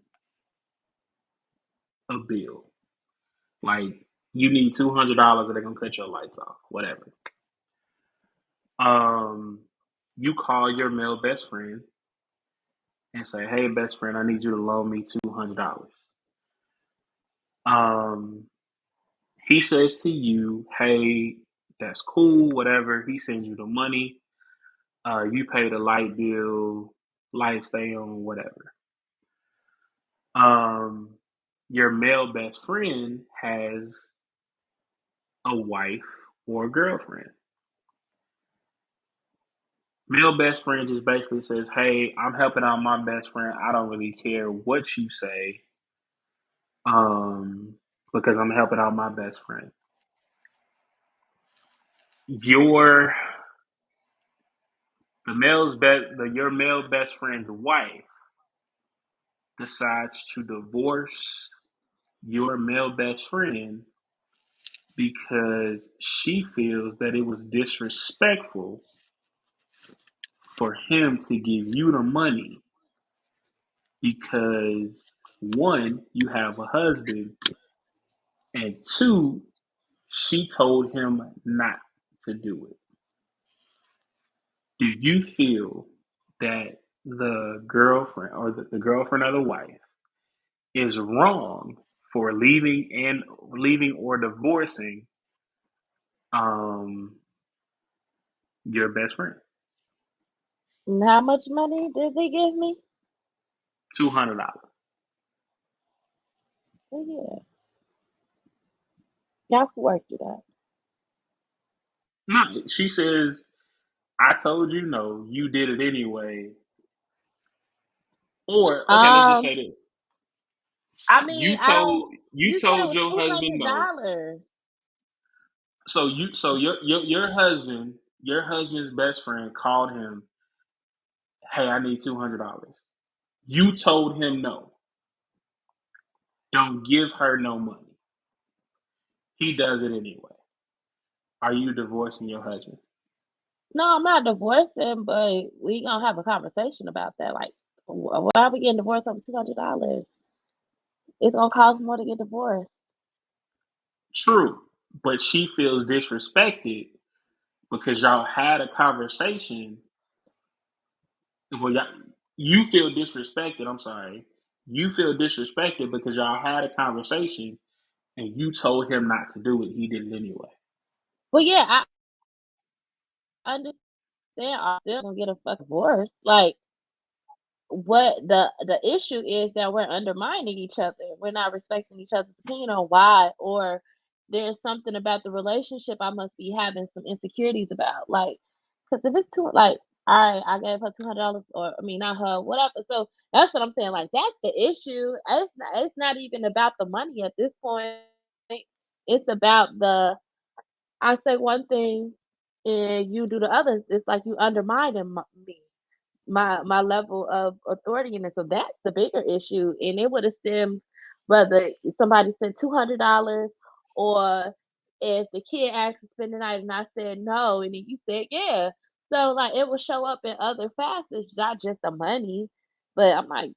a bill. Like you need $200, or they're gonna cut your lights off, whatever. Um, you call your male best friend and say, "Hey, best friend, I need you to loan me $200." Um, he says to you, "Hey, that's cool, whatever." He sends you the money. You pay the light bill, light stay on, whatever. Um, your male best friend has a wife or a girlfriend. Male best friend just basically says, "Hey, I'm helping out my best friend. I don't really care what you say, um, because I'm helping out my best friend." Your your male best friend's wife decides to divorce your male best friend because she feels that it was disrespectful for him to give you the money because one, you have a husband, and two, she told him not to do it. Do you feel that the girlfriend or the girlfriend of the wife is wrong for leaving or divorcing um your best friend? And how much money did they give me? $200. Oh, yeah. Y'all can work it out. No, she says, "I told you no, you did it anyway." Or okay, let's just Um, say this: I mean, I don't. you You said it told was your two husband hundred no. dollars. So your husband's best friend called him, "Hey, I need $200." You told him no. Don't give her no money. He does it anyway. Are you divorcing your husband? No, I'm not divorcing, but we gonna have a conversation about that. Like, why are we getting divorced over $200? It's gonna cost more to get divorced. True, but she feels disrespected because y'all had a conversation. Well, you feel disrespected. I'm sorry. You feel disrespected because y'all had a conversation and you told him not to do it. He did it anyway. But yeah, I understand. I'm still gonna get a fucking divorce. Like, what the issue is that we're undermining each other. We're not respecting each other's opinion on why, or there's something about the relationship I must be having some insecurities about. Like, because if it's too like, all right, I gave her $200, or I mean, not her, whatever. So that's what I'm saying. Like, that's the issue. It's not even about the money at this point. It's about the I say one thing and you do the other. It's like you undermining me, my level of authority in it. So that's the bigger issue. And it would have stemmed whether somebody said $200 or if the kid asked to spend the night and I said no, and then you said yeah. So like it will show up in other facets, not just the money. But I'm like,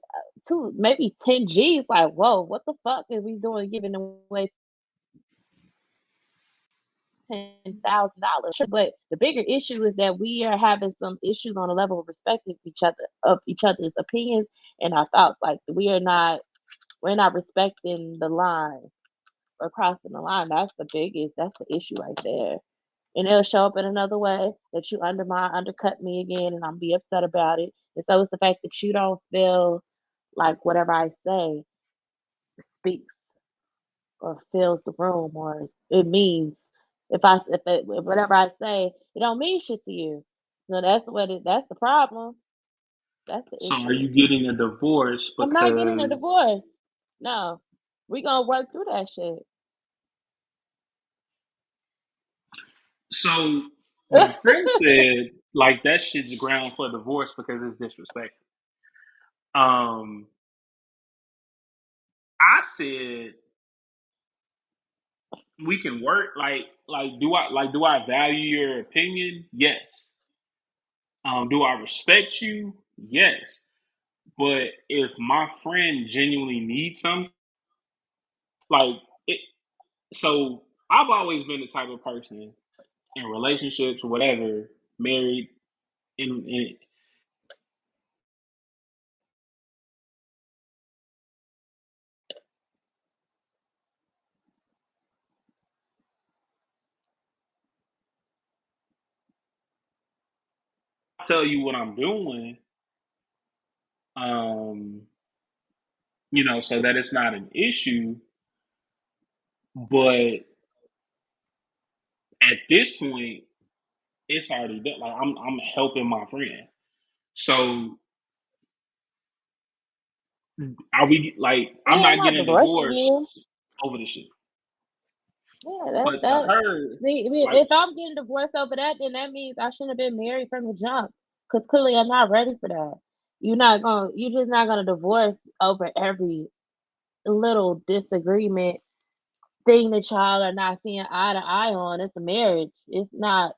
two, maybe 10 G's. Like, whoa, what the fuck is we doing giving away $10,000? But the bigger issue is that we are having some issues on a level of respect of each other's opinions and our thoughts. Like we're not respecting the line or crossing the line. That's the issue right there. And it'll show up in another way that you undercut me again, and I'm be upset about it. And so it's the fact that you don't feel like whatever I say speaks or fills the room, or it means if whatever I say it don't mean shit to you. So that's the problem. That's the So are issue. you getting a divorce I'm not getting a because divorce. No, we gonna work through that shit. so my friend said like that shit's ground for divorce because it's disrespectful. Um I said we can work do I value your opinion? Yes. Do I respect you? Yes. But if my friend genuinely needs something, like it, so I've always been the type of person in relationships, whatever, married, and I tell you what I'm doing, um, so that it's not an issue. But at this point, it's already done. Like I'm helping my friend. So are we like I'm Yeah, I'm not not getting a divorcing divorce you. over the shit. Yeah, that's But to that. her, See, I mean, like if I'm getting divorced over that, then that means I shouldn't have been married from the jump. Because clearly I'm not ready for that. You're just not gonna divorce over every little disagreement thing that y'all are not seeing eye to eye on. It's a marriage. It's not.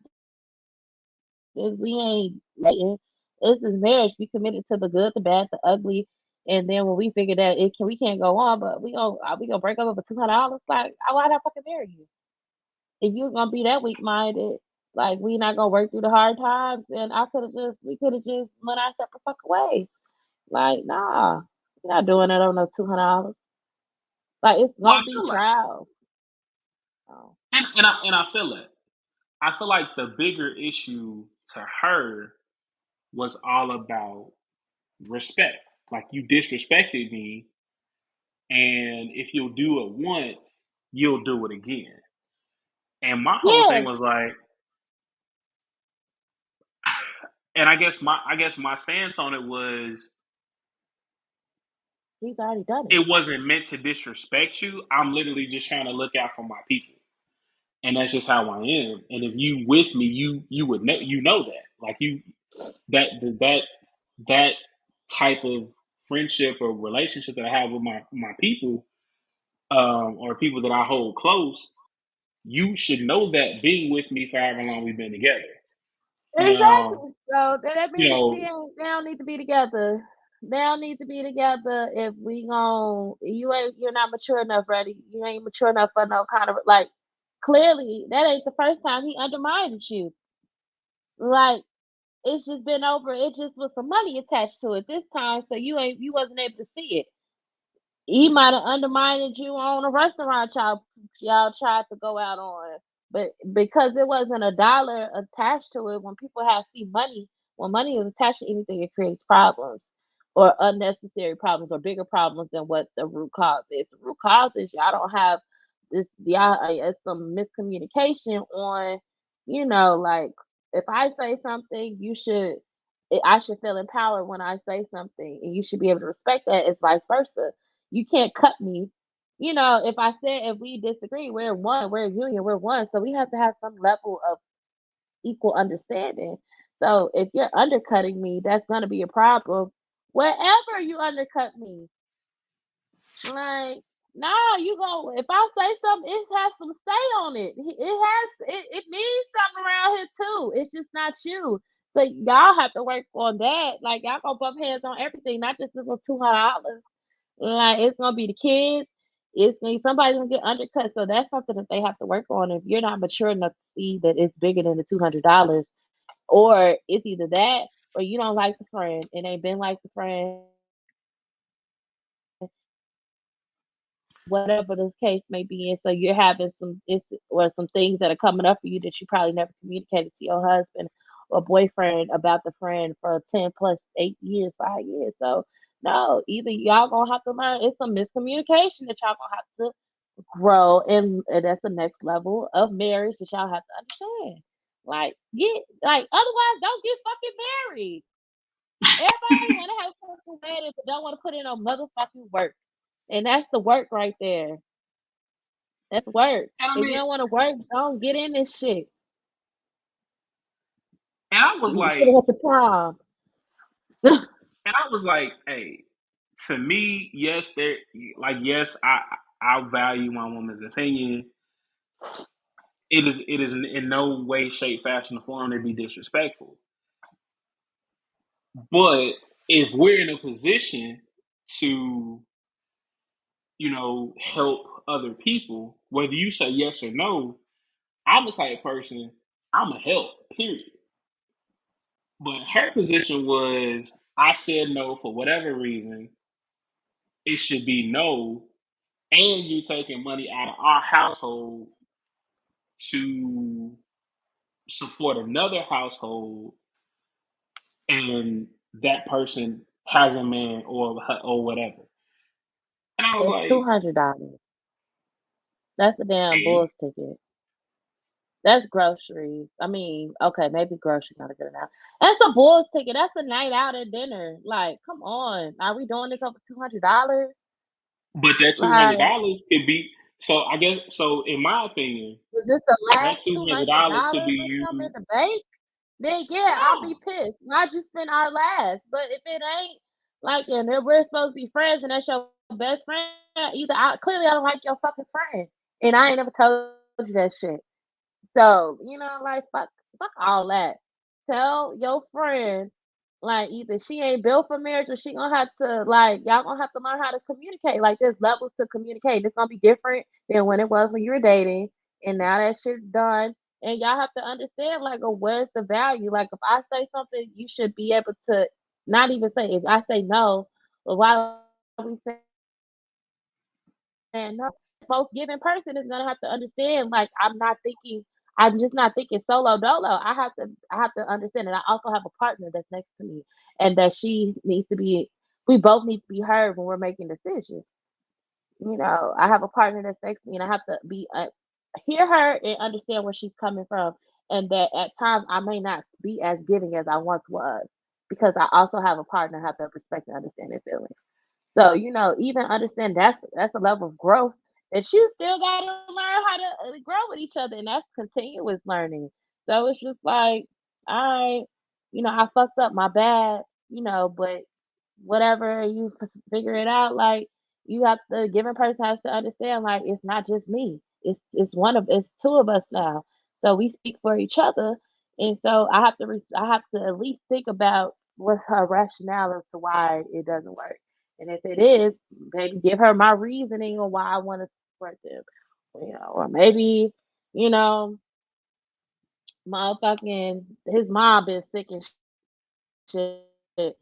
We ain't dating. This is marriage. We committed to the good, the bad, the ugly, and then when we figure that we can't go on, but we gonna break up over $200. Like, why not fucking marry you? If you're gonna be that weak minded, like we not gonna work through the hard times, then we could have just went our separate fucking ways. Like, nah, we're not doing it on no $200. Like, it's well, gonna I be feel like trials. So, and I feel it. I feel like the bigger issue to her was all about respect. Like you disrespected me, and if you'll do it once, you'll do it again. And my whole thing yeah, was like, and I guess my stance on it was he's already done it. it wasn't meant to disrespect you. I'm literally just trying to look out for my people, and that's just how I am. And if you with me, you would know that like you that that type of friendship or relationship that I have with my people, or people that I hold close, you should know that being with me for however long we've been together. Now, Exactly. So that you means know, they don't need to be together. They don't need to be together if you're not mature enough, ready. You ain't mature enough for no kind of like clearly that ain't the first time he undermined you. Like it's just been over. It just was some money attached to it this time, so you wasn't able to see it. He might have undermined you on a restaurant y'all tried to go out on. But because there wasn't a dollar attached to it, when money is attached to anything, it creates problems or unnecessary problems or bigger problems than what the root cause is. The root cause is y'all don't have it's some miscommunication on, like if I say something, I should feel empowered when I say something, and you should be able to respect that. It's vice versa. You can't cut me. If we disagree, we're one, we're a union, we're one. So we have to have some level of equal understanding. So if you're undercutting me, that's gonna be a problem. Wherever you undercut me, like, nah, you go. If I say something, it has some say on it. It means something around here too. It's just not you. So y'all have to work on that. Like y'all gonna bump heads on everything, not just this little $200. Like it's gonna be the kids. It's gonna somebody's gonna get undercut. So that's something that they have to work on. If you're not mature enough to see that it's bigger than the $200, or it's either that or you don't like the friend and they been like the friend, whatever the case may be. And so you're having some or some things that are coming up for you that you probably never communicated to your husband or boyfriend about the friend for 10 plus 8 years, 5 years. So no, either y'all gonna have to learn it's some miscommunication that y'all gonna have to grow and that's the next level of marriage that y'all have to understand. Like get like otherwise don't get fucking married. Everybody wanna have fucking weddings but don't wanna put in no motherfucking work. And that's the work right there. That's work. And I If you mean, don't want to work, don't get in this shit. and I was You should have like, went to prom. hey, to me, yes, yes, I value my woman's opinion. It is in no way, shape, fashion, or form to be disrespectful. But if we're in a position to, help other people, whether you say yes or no, I'm the type of person I'm a help. Period. But her position was, I said no for whatever reason. It should be no, and you taking money out of our household to support another household, and that person has a man or whatever. And I was It's like, $200. That's a damn hey, Bulls ticket. That's groceries. I mean, okay, maybe groceries not a good enough. That's a Bulls ticket. That's a night out at dinner. Like, come on. Are we doing this over $200? but that two hundred Like, dollars could be. So I guess so. In my opinion, is this the that last two two hundred hundred dollars could be dollars or something used. in the bank? Then yeah, I'll be No, pissed. Why'd you spend our last? But if it ain't like, and if we're supposed to be friends, and that's your best friend, either clearly I don't like your fucking friend, and I ain't never told you that shit. So like fuck all that. Tell your friend like either she ain't built for marriage or she gonna have to like y'all gonna have to learn how to communicate. Like there's levels to communicate. It's gonna be different than when it was when you were dating, and now that shit's done. And y'all have to understand like, where's the value? Like if I say something, you should be able to not even say if I say no, but why are we saying no? Most given person is gonna have to understand. Like I'm just not thinking solo dolo. I have to understand, and I also have a partner that's next to me, and that she needs to be. We both need to be heard when we're making decisions. I have a partner that's next to me, and I have to be hear her and understand where she's coming from, and that at times I may not be as giving as I once was because I also have a partner I have to respect and understand their feelings. So even understand that's a level of growth that you still got to learn how to grow with each other, and that's continuous learning. So it's just like, all right, I fucked up, my bad, but whatever you figure it out, like you have the given person has to understand, like it's not just me. It's two of us now. So we speak for each other, and so I have to at least think about what's her rationale as to why it doesn't work. And if it is, maybe give her my reasoning on why I want to support them. Or maybe, you know, motherfucking his mom been sick and shit. And,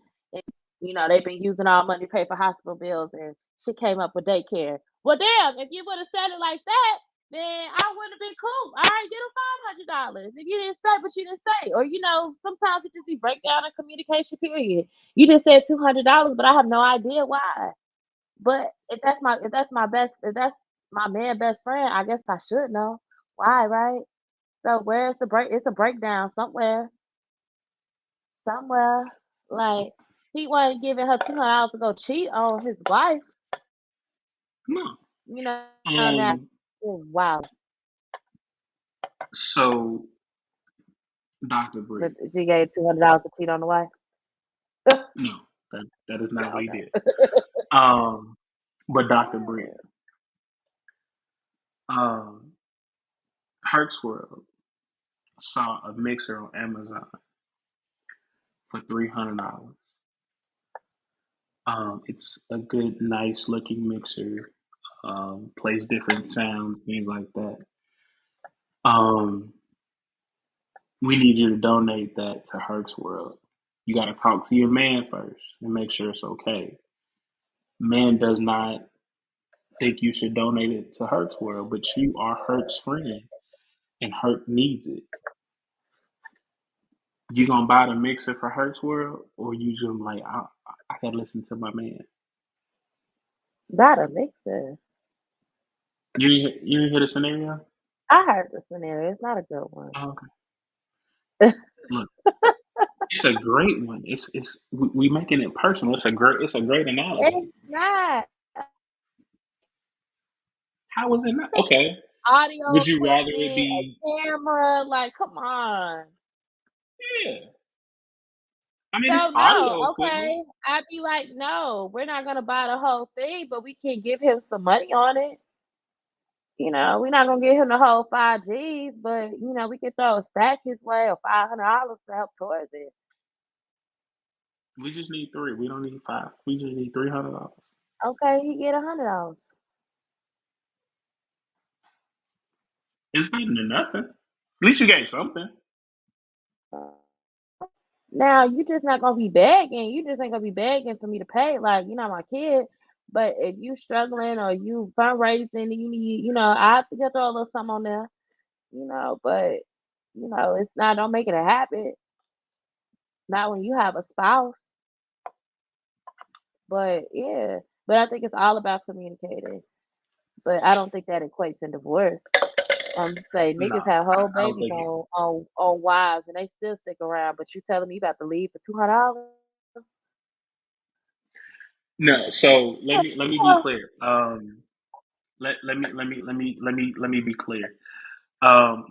they've been using our money to pay for hospital bills and she came up with daycare. Well, damn, if you would have said it like that, then I would have been cool. All right, get him $500. If you didn't say, but you didn't say, or sometimes it just be breakdown in communication. Period. You just said $200, but I have no idea why. But if that's my man best friend, I guess I should know why, right? So where's the break? It's a breakdown somewhere. Like he wasn't giving her $200 to go cheat on his wife. no. Now Um. wow, So, Doctor but Bree, she gave $200 to cheat on the wife. no, that is not Yeah, what he did. okay. Um. But Doctor Bree, um, Hertz World saw a mixer on Amazon, for $300. It's a good, nice looking mixer. Plays different sounds, things like that. Um, we need you to donate that to Herc's World. You got to talk to your man first and make sure it's okay. Man does not think you should donate it to Herc's World, but you are Herc's friend, and Herc needs it. You gonna buy the mixer for Herc's World, or you just like I gotta listen to my man. Not a mixer. You didn't hear the scenario? I heard the scenario. It's not a good one. Oh, okay. Look, it's a great one. It's we making it personal. It's a great analogy. It's not. How was it not? Okay. Audio Would you rather it equipment, be? a camera, like, come on. Yeah. I mean, it's So no, audio equipment. okay. I'd be like, no, we're not gonna buy the whole thing, but we can give him some money on it. We're not gonna give him the whole 5 Gs, but we can throw a stack his way or $500 to help towards it. We just need three. We don't need five. We just need $300. Okay, he get $100. It's better than nothing. At least you gave something. Now you just not gonna be begging. You just ain't gonna be begging for me to pay. Like you're not my kid. But if you struggling or you fundraising, you need, I have to get throw a little something on there. But it's not. Don't make it a habit. Not when you have a spouse. But yeah. But I think it's all about communicating. But I don't think that equates in divorce. I'm just saying No, niggas have whole I don't babies think it. on wives and they still stick around. But you telling me you about to leave for $200? No. So let me be clear. Let me be clear.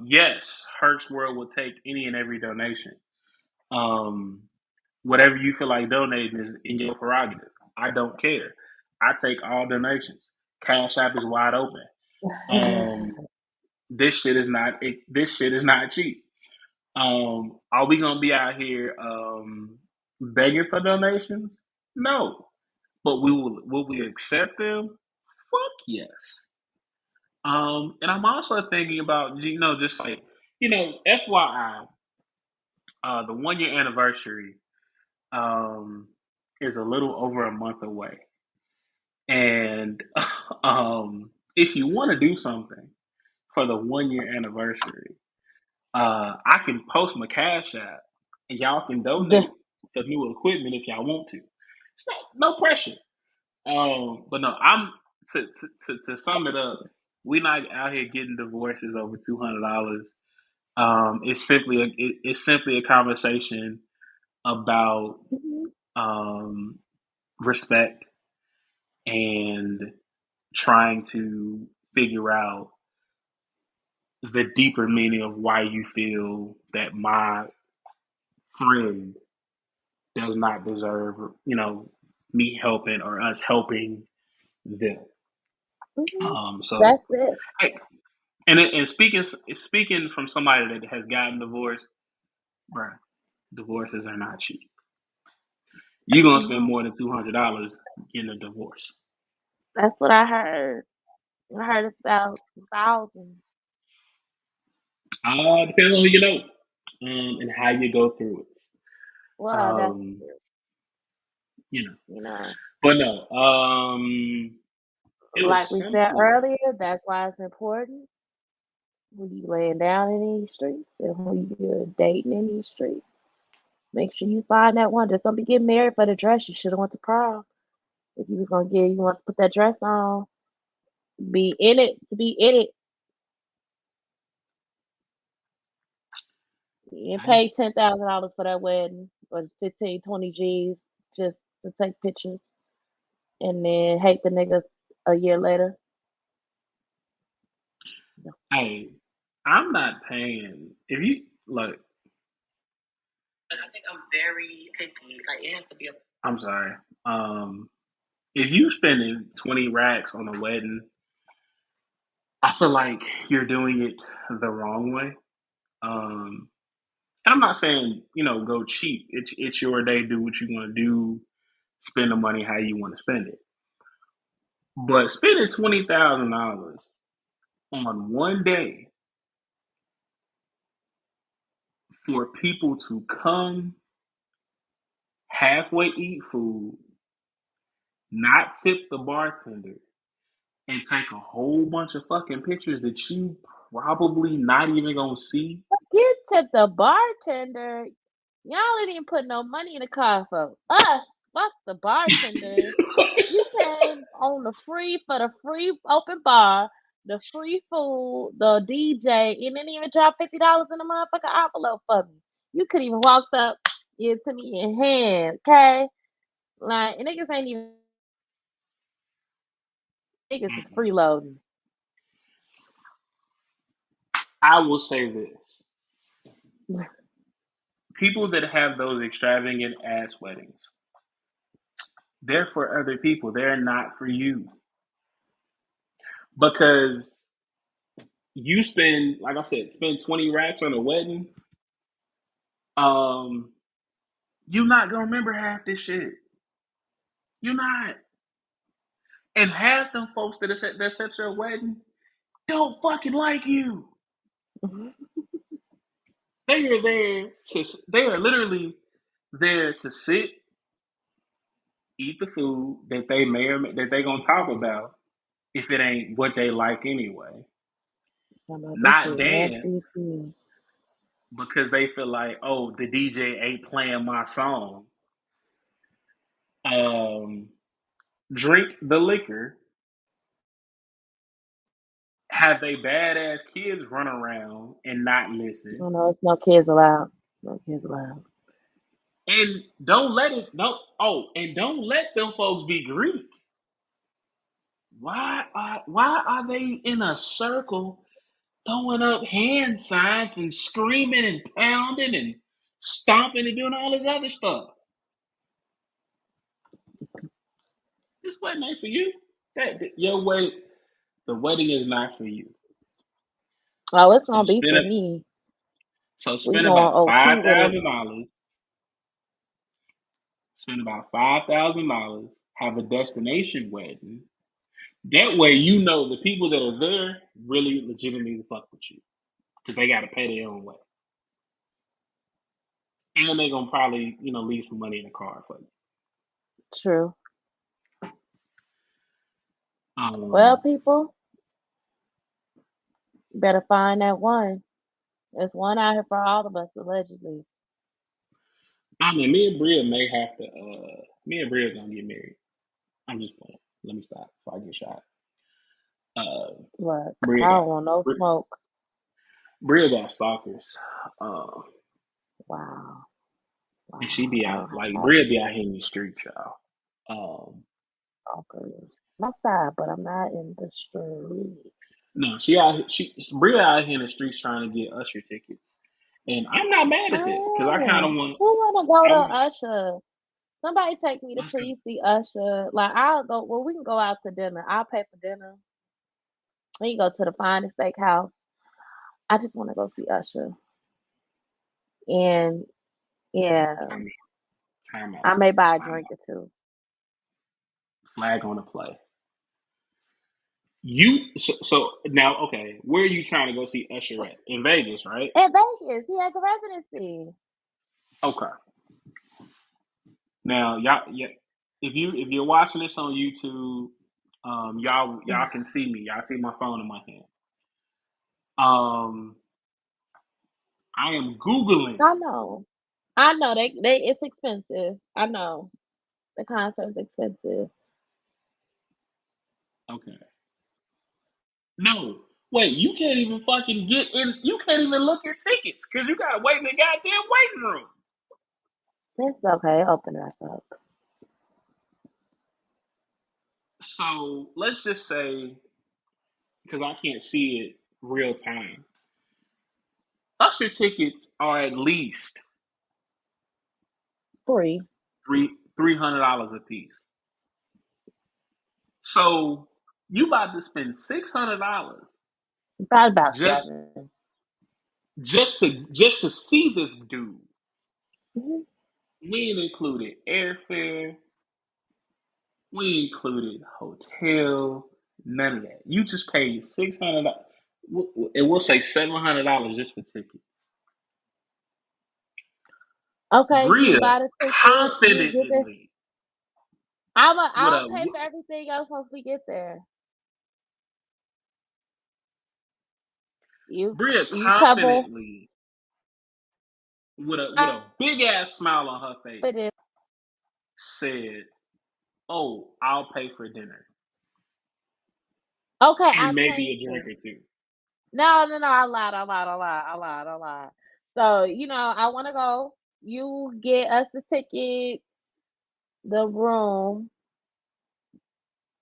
Yes, Herc's World will take any and every donation. Um, Whatever you feel like donating is in your prerogative. I don't care. I take all donations. Cash App is wide open. Um, this shit is not cheap. Are we gonna be out here begging for donations? No, but will we accept them? Fuck yes. And I'm also thinking about just like FYI, the 1 year anniversary um is a little over a month away, and if you want to do something for the 1 year anniversary, I can post my Cash App, and y'all can donate for new equipment if y'all want to. It's no pressure. But no, I'm to sum it up. We not out here getting divorces over $200. It's simply a conversation about um, respect and trying to figure out the deeper meaning of why you feel that my friend does not deserve, me helping or us helping them. Mhm. So, That's it. hey, and speaking from somebody that has gotten divorced, bruh, divorces are not cheap. You're gonna spend No, more than $200 getting a divorce. that's what I heard. I heard it's about 1,000. Depends on who you know, and how you go through it. Well, that's Um, true. you know, You know, but no, it like was we said simply. earlier, that's why it's important when you laying down in these streets and when you're dating in these streets. Make sure you find that one. Just don't be getting married for the dress. You should have went to prom. If you was gonna get, you want to put that dress on. Be in it to be in it. You I, pay $10,000 for that wedding or 15, 20 G's just to take pictures and then hate the nigga a year later. No. I, I'm not paying. If you look, I'm sorry. If you spending 20 racks on a wedding, I feel like you're doing it the wrong way. And not saying go cheap. It's your day. Do what you want to do. Spend the money how you want to spend it. But spending $20,000 on one day for people to come halfway eat food, not tip the bartender, and take a whole bunch of fucking pictures that you probably not even gonna see. Get to the bartender. Y'all ain't even put no money in the car for us. Fuck the bartender. You came on the free open bar, the free food, the DJ, and didn't even drop $50 in the motherfucking envelope for me. You could even walked up, give it to me in hand, okay? Like niggas ain't even niggas is freeloading. I will say this. People that have those extravagant ass weddings, they're for other people. They're not for you. Because you spend, like I said, spend 20 racks on a wedding. Um, you're not gonna remember half this shit. You're not. And half them folks that set your wedding don't fucking like you. They are literally there to sit, eat the food that they may or that they gonna talk about if it ain't what they like anyway. This Not shit nasty dance too. because they feel like, oh, the DJ ain't playing my song. Um, drink the liquor, have they badass kids run around and not listen, Oh no, it's no kids allowed. No kids allowed. and don't let them folks be Greek. Why are they in a circle throwing up hand signs and screaming and pounding and stomping and doing all this other stuff? This wedding ain't for you. Your wedding, the wedding is not for you. Oh, it's So gonna be spend for it. me. So We spend going about OT five with it. thousand dollars. Spend about $5,000. Have a destination wedding. That way, the people that are there really legitimately fuck with you because they got to pay their own way, and they're gonna probably leave some money in the car for you. True. Well, Um, people, better find that one. There's one out here for all of us, allegedly. I mean, me and Bria may have to. Me and Bria gonna get married. I'm just playing. Let me stop before I get shot. Look, I Bria don't got want no Bria, smoke. Bria got stalkers, uh, Wow. and she Wow. be I out don't have like no Bria be out here in the streets, y'all. stalkers. I'm outside, but I'm not in the street. No, Bria out here in the streets trying to get Usher tickets, and I'm not mad at that because I kind of Oh, want. who wanna go I to want Usher? Somebody take me to Usher. please see Usher. Like I'll go. Well, we can go out to dinner. I'll pay for dinner. We can go to the finest steakhouse. I just want to go see Usher. And yeah, Time out. Time out. I may buy a Time drink out. or two. Flag on the play. So now, okay, where are you trying to go see Usher at? In Vegas, right? In Vegas, he has a residency. Okay. Now, y'all, yeah, if you're watching this on YouTube, y'all can see me. Y'all see my phone in my hand. Um, I am googling. I know. I know they it's expensive. I know. The concert's expensive. Okay. No, wait. You can't even fucking get in. You can't even look at tickets because you gotta wait in the goddamn waiting room. It's okay. Open us up. So let's just say, because I can't see it real time, Usher tickets are at least Free. $300 a piece. So you about to spend $600 Probably about just 7. just to see this dude. Mhm. We ain't included airfare. We included hotel. None of that. You just paid $600. And we'll say $700 just for tickets. Okay, you Bria buy the ticket, you get this. confidently with I'll a pay for everything else once we get there. You Bria you cover confidently with a for big ass smile on her face this. said, "Oh, I'll pay for dinner Okay, and I'll maybe change a drink it. or two." No, no, no, I lied. So, I want to go. You get us the ticket, the room.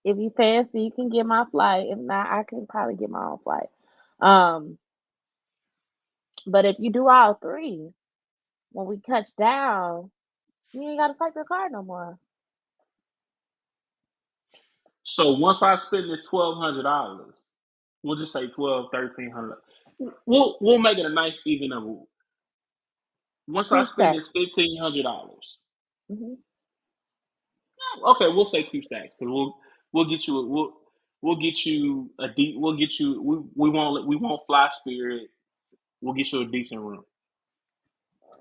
If you fancy, you can get my flight. If not, I can probably get my own flight. Um, but if you do all three, when we touch down, you ain't gotta swipe your card no more. So once I spend this $1,200, we'll just say 12, 1300. We'll make it a nice even number. Once I Two spend stacks. this $1,500, Hmm. okay, we'll say two stacks because we'll get you we'll get you a deep we'll get you we won't fly Spirit. We'll get you a decent room.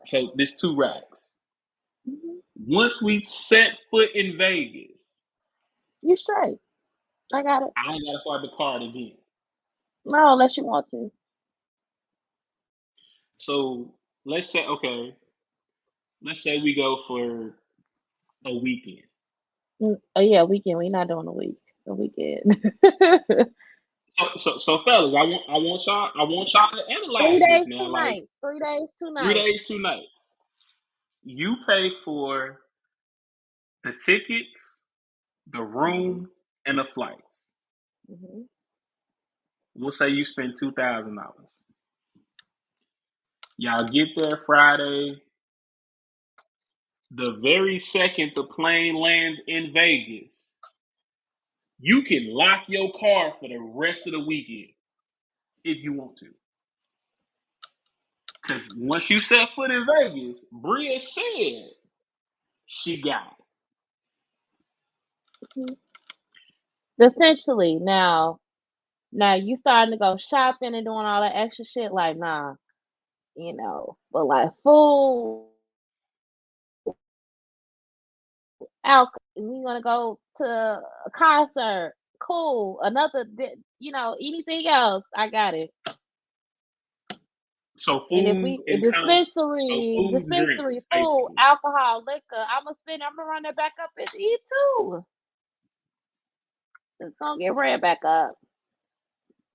So this 2 racks. Hmm. Once we set foot in Vegas, You straight. I got it. I ain't gotta swipe the card again. No, unless you want to. So let's say okay, let's say we go for a weekend. Oh yeah, weekend. We not doing a week. A weekend. So fellas, I want y'all to Three analyze this days, now. two Like nights. 3 days, two three nights. days, 2 nights. You pay for the tickets, the Hmm. room, and the flights. Hmm. We'll say you spend $2,000. Y'all get there Friday. The very second the plane lands in Vegas, you can lock your car for the rest of the weekend if you want to. Because once you set foot in Vegas, Bria said she got it. Essentially, now you starting to go shopping and doing all that extra shit. Like, nah, but like food, alcohol. We gonna go to a concert. Cool. Anything else, I got it. So And if food we and con so food and dispensary, drinks, food, basically. alcohol, liquor, I'm gonna run that back up at E too. It's gonna get ran back up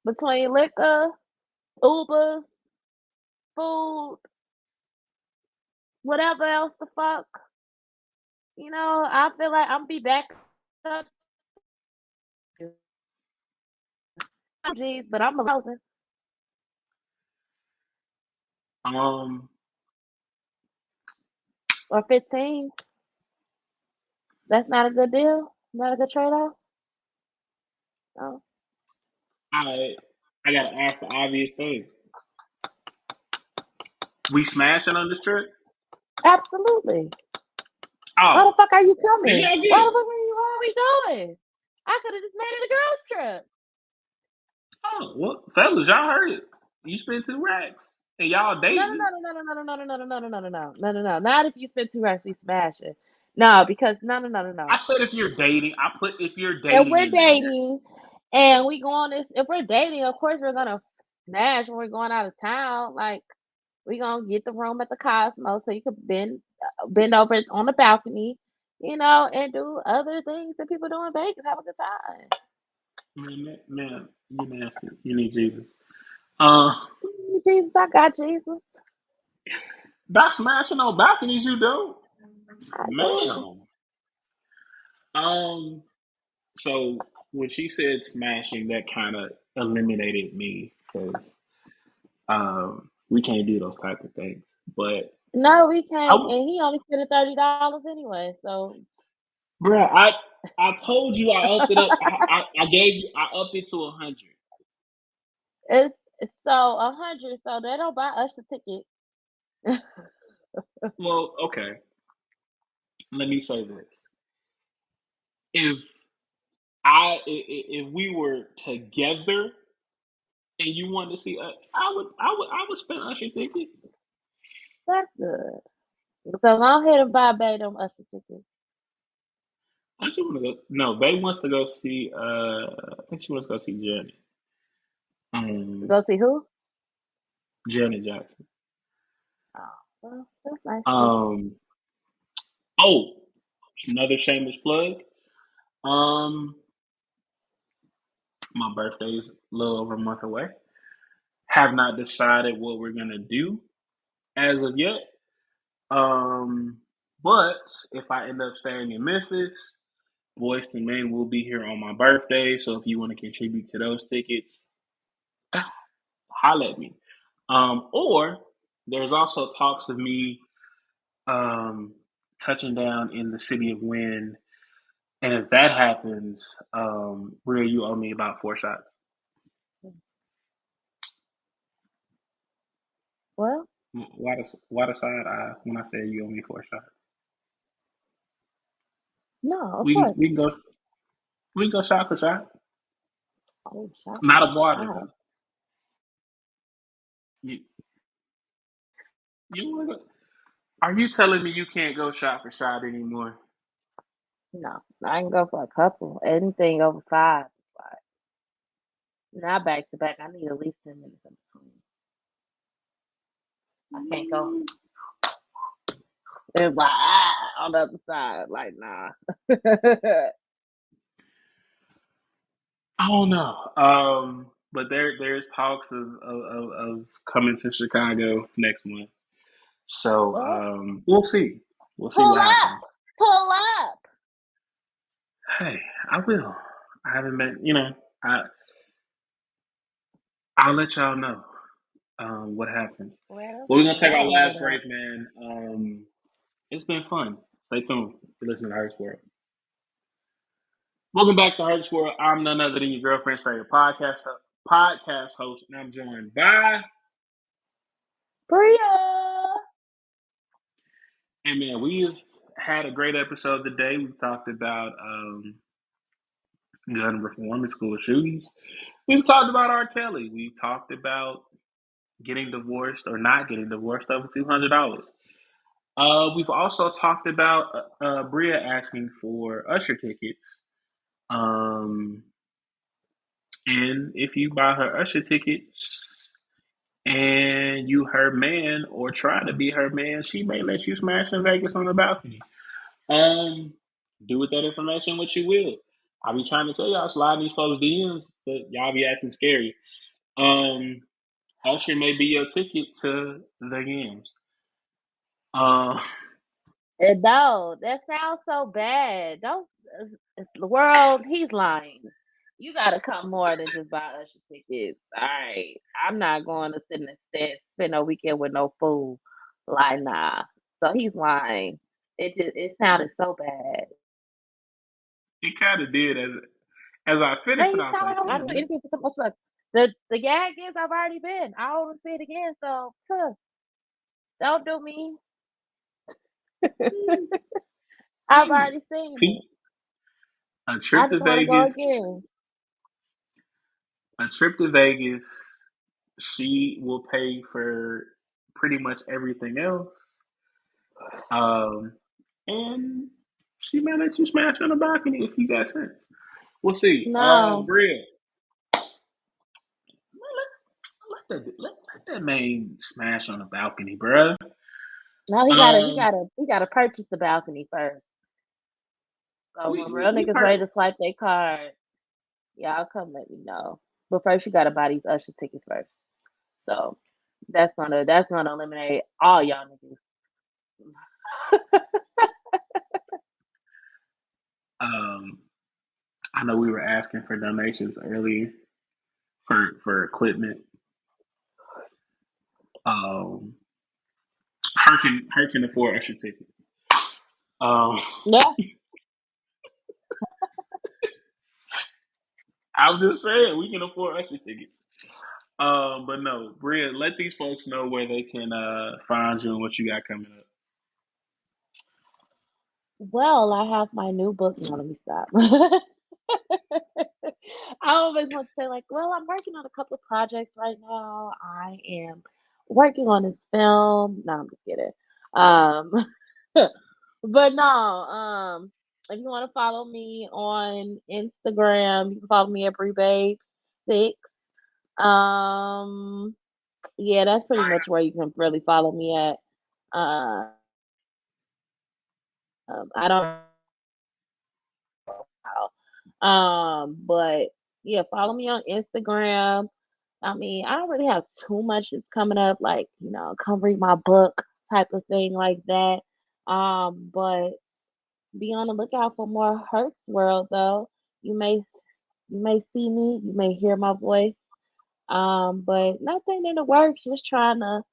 between liquor, Uber, food, whatever else the fuck. I feel like I'm be back up. Geez, but I'm a thousand Um, or 15. That's not a good deal. Not a good trade off. Oh, I I gotta ask the obvious thing. We smashing on this trip? absolutely. Why the Oh, fuck are you then coming? y'all Why the good. fuck are we doing? I could have just made it a girls trip. Oh, well, fellas, y'all heard it. You spend 2 racks and y'all No, dating. no, no, no, no, no, no, no, no, no, no, no, no, no, no, no, no. Not if you spend 2 racks, we smash it. No, because no, no, no, no, I no. said if you're dating, I put if you're If dating we're in there. dating and we go on this, if we're dating, of course we're gonna smash when we're going out of town. Like we gonna get the room at the Cosmos so you could bend over on the balcony, and do other things that people do in Vegas. Have a good time. Man, you nasty. You need Jesus. Uh, Jesus, I got Jesus. not smashing on balconies, you don't, I do. ma'am. Um, so when she said smashing, that kind of eliminated me because we can't do those type of things. But No, we I, can't. And he only spent $30 anyway. So bruh, I told you I upped it up. I gave you I upped it to 100. So 100. So they don't buy us a ticket. Well, okay. Let me say this: if if we were together and you wanted to see, I would spend Usher tickets. That's good. So go ahead and buy Bay them Usher tickets. I just want to go. No, Bay wants to go see. I think she wants to go see Janet. Um, Go see who? Janet Jackson. Oh, well, that's nice too. Um. Oh, another shameless plug. Um, my birthday's a little over a month away. Have not decided what we're gonna do as of yet. Um, but if I end up staying in Memphis, Boys to Men will be here on my birthday. So if you want to contribute to those tickets, holla at me. Or there's also talks of me um, touching down in the city of Wynn. And if that happens, Rhea, you owe me about 4 shots. Well, Why the side eye when I say you owe me 4 shots? no, of We course. we can go we can go shot for shot. Oh, shot Not for of water shot. though. You you wanna go? Are you telling me you can't go shot for shot anymore? No, I can go for a couple. Anything over five. But not back to back. I need at least 10 minutes in between. I can't go Mm, and like on the other side. Like nah. I don't know. But there's talks of coming to Chicago next month. So Well, we'll see. We'll see pull what up, happens. pull up. Hey, I will. I haven't been. I I'll let y'all know what happens. Well, Well, we're gonna take our y'all last know break, man. It's been fun. Stay tuned. You're listening to Hurts World. Welcome back to Hurts World. I'm none other than your girlfriend's favorite podcast host, and I'm joined by. that. Bria. And man, we've had a great episode today. We talked about gun reform and school shootings. We've talked about R. Kelly. We talked about getting divorced or not getting divorced over $200. We've also talked about Bria asking for Usher tickets. Um, and if you buy her Usher tickets and you her man or try to be her man, she may let you smash in Vegas on the balcony. Um, do with that information what you will. I be trying to tell y'all slide these folks DMs, but y'all be acting scary. Um, Usher may be your ticket to the games. Uh, No, that sounds so bad. Don't the world. He's lying. You gotta come more than just buy Usher tickets. All right, I'm not going to sit instead spend a weekend with no food. Like nah. So he's lying. It sounded so bad. it kind of did as I Man, finished it. you I was sound like, like I'm damn, doing anything for something else. Like the gag is I've already been. I don't want to see it again. So don't do me. I've mm, already seen it. see, a I trip just to want to go Vegas, again. a trip to Vegas. She will pay for pretty much everything else. Um, and she may let you smash on the balcony if you got sense. We'll see. No, Bria, let that man smash on the balcony, bruh. no, Um, he gotta purchase the balcony first. So when real we niggas ready to swipe their card, y'all come let me know. But first, you gotta buy these Usher tickets first. So that's gonna eliminate all y'all niggas. um, I know we were asking for donations earlier for equipment. Um, her can afford Usher tickets. Um, Yeah, I'm just saying we can afford Usher tickets. But no, Bria, let these folks know where they can find you and what you got coming up. Well, I have my new book. No, let me stop. I always want to say, like, well, I'm working on a couple of projects right now. I am working on this film. No, I'm just kidding. Um, but no, if you want to follow me on Instagram, you can follow me at BreeBabe6. Um, yeah, that's pretty much where you can really follow me at. I don't know. But yeah, follow me on Instagram. I mean, I don't really have too much that's coming up, like, come read my book type of thing like that. But be on the lookout for more Hertz World though. You may you may see me, you may hear my voice. But nothing in the works, just trying to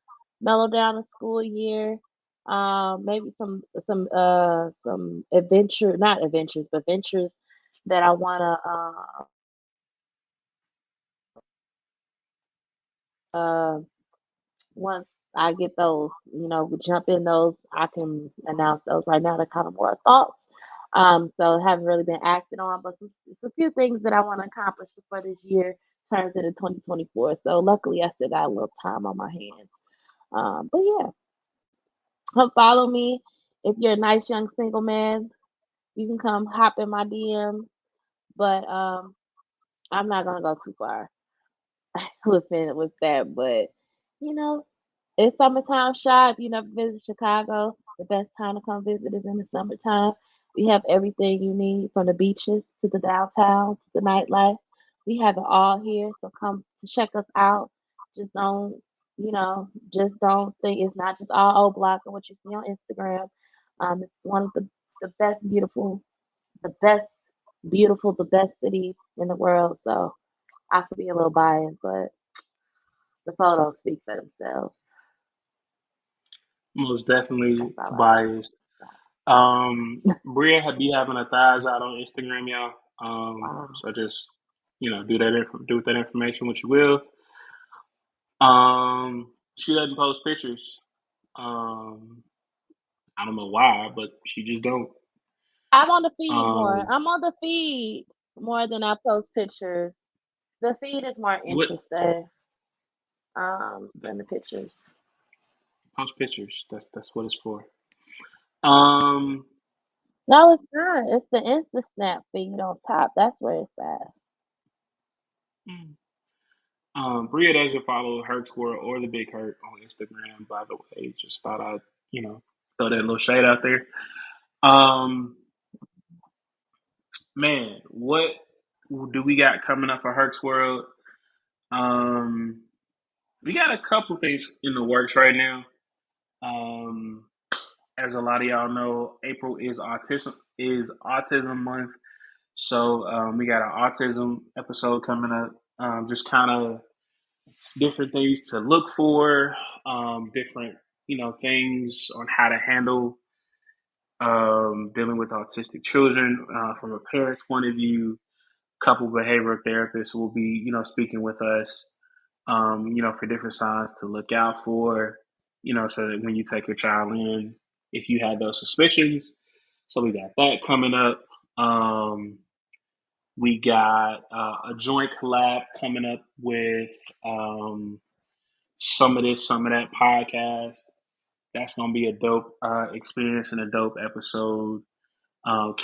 mellow down the school year. Maybe some adventure, not adventures, but ventures that I wanna uh once I get those, jump in those, I can announce those. Right now they're kind of more thoughts. So haven't really been acting on, but it's a few things that I want to accomplish before this year turns into 2024. So luckily I still got a little time on my hands. But yeah, come follow me. If you're a nice young single man, you can come hop in my DMs. But I'm not gonna go too far with that. But you know, it's summertime shot. If you never visit Chicago, the best time to come visit is in the summertime. We have everything you need from the beaches to the downtown to the nightlife. We have it all here. So come to check us out. Just don't, just don't think it's not just all old block and what you see on Instagram. It's one of the best, the best, the best city in the world. So I could be a little biased, but the photos speak for themselves. Most That's definitely all I got. biased. Bria had be having her thighs out on Instagram, y'all. Wow. So just do do with that information what you will. She doesn't post pictures. Um, I don't know why, but she just don't. I'm on the feed more. Um, I'm on the feed more than I post pictures. The feed is more what interesting than the pictures. post pictures? That's what it's for. Um, No, it's not. It's the Insta Snap feed on top. That's where it's at. Bria doesn't follow Hurt Squirrel or the Big Hurt on Instagram. By the way, just thought I'd throw that little shade out there. Um, man, what do we got coming up for Herc's World? Um, we got a couple things in the works right now. Um, as a lot of y'all know, April is autism month, so we got an autism episode coming up. Just kind of different things to look for, different things on how to handle dealing with autistic children from a parent's point of view. Couple behavioral therapists will be speaking with us for different signs to look out for, so that when you take your child in, if you have those suspicions. So we got that coming up. We got a joint collab coming up with some of this, some of that podcast. That's gonna be a dope experience and a dope episode.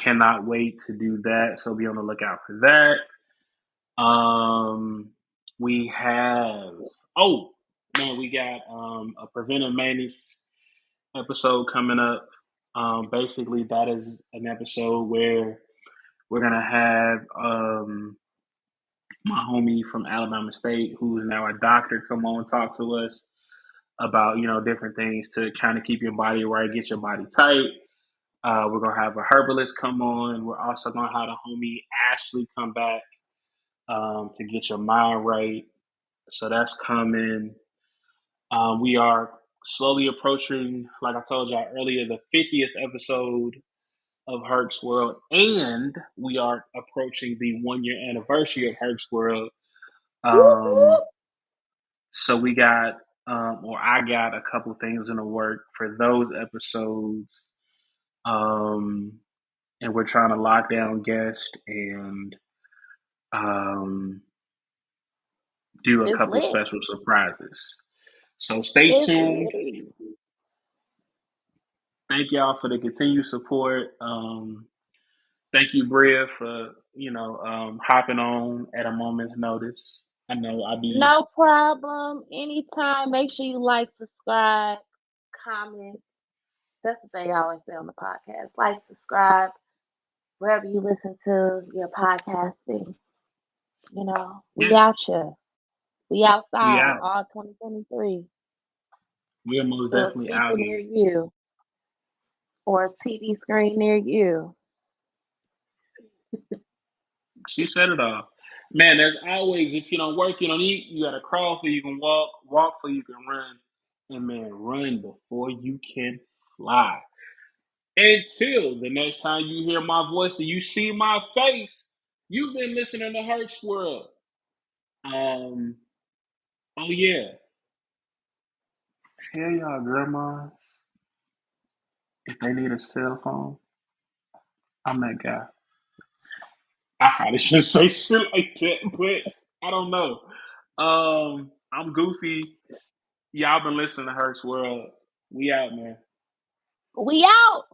Cannot wait to do that. So be on the lookout for that. We have oh man, we got a preventive maintenance episode coming up. Basically, that is an episode where we're gonna have my homie from Alabama State, who's now a doctor, come on and talk to us about different things to kind of keep your body right, get your body tight. We're gonna have a herbalist come on. We're also gonna have the homie Ashley come back to get your mind right. So that's coming. We are slowly approaching, like I told y'all earlier, the 50th episode of Herc's World, and we are approaching the 1 year anniversary of Herc's World. Whoop, Um, whoop. So we got, or I got a couple things in the work for those episodes. And we're trying to lock down guests and um, do a It's couple lit. special surprises. So stay It's tuned. lit. Thank y'all for the continued support. Thank you, Bria, for hopping on at a moment's notice. I know I be No problem. Anytime. Make sure you like, subscribe, comment. That's what they always say on the podcast. Like, subscribe, wherever you listen to your podcasting. We yeah, out here. We we outside out. all 2023 We are most to a definitely speaker out near here. you or a TV screen near you. She said it all. Man, as always, if you don't work, you don't eat. You gotta crawl so you can walk, walk so you can run, and man, run before you can fly. Until the next time you hear my voice and you see my face, you've been listening to Hertz World. Um, oh yeah, tell y'all grandmas if they need a cell phone, I'm that guy. I probably shouldn't say shit like that, but I don't know. I'm goofy. Y'all been listening to Hertz World. We out, man. We out.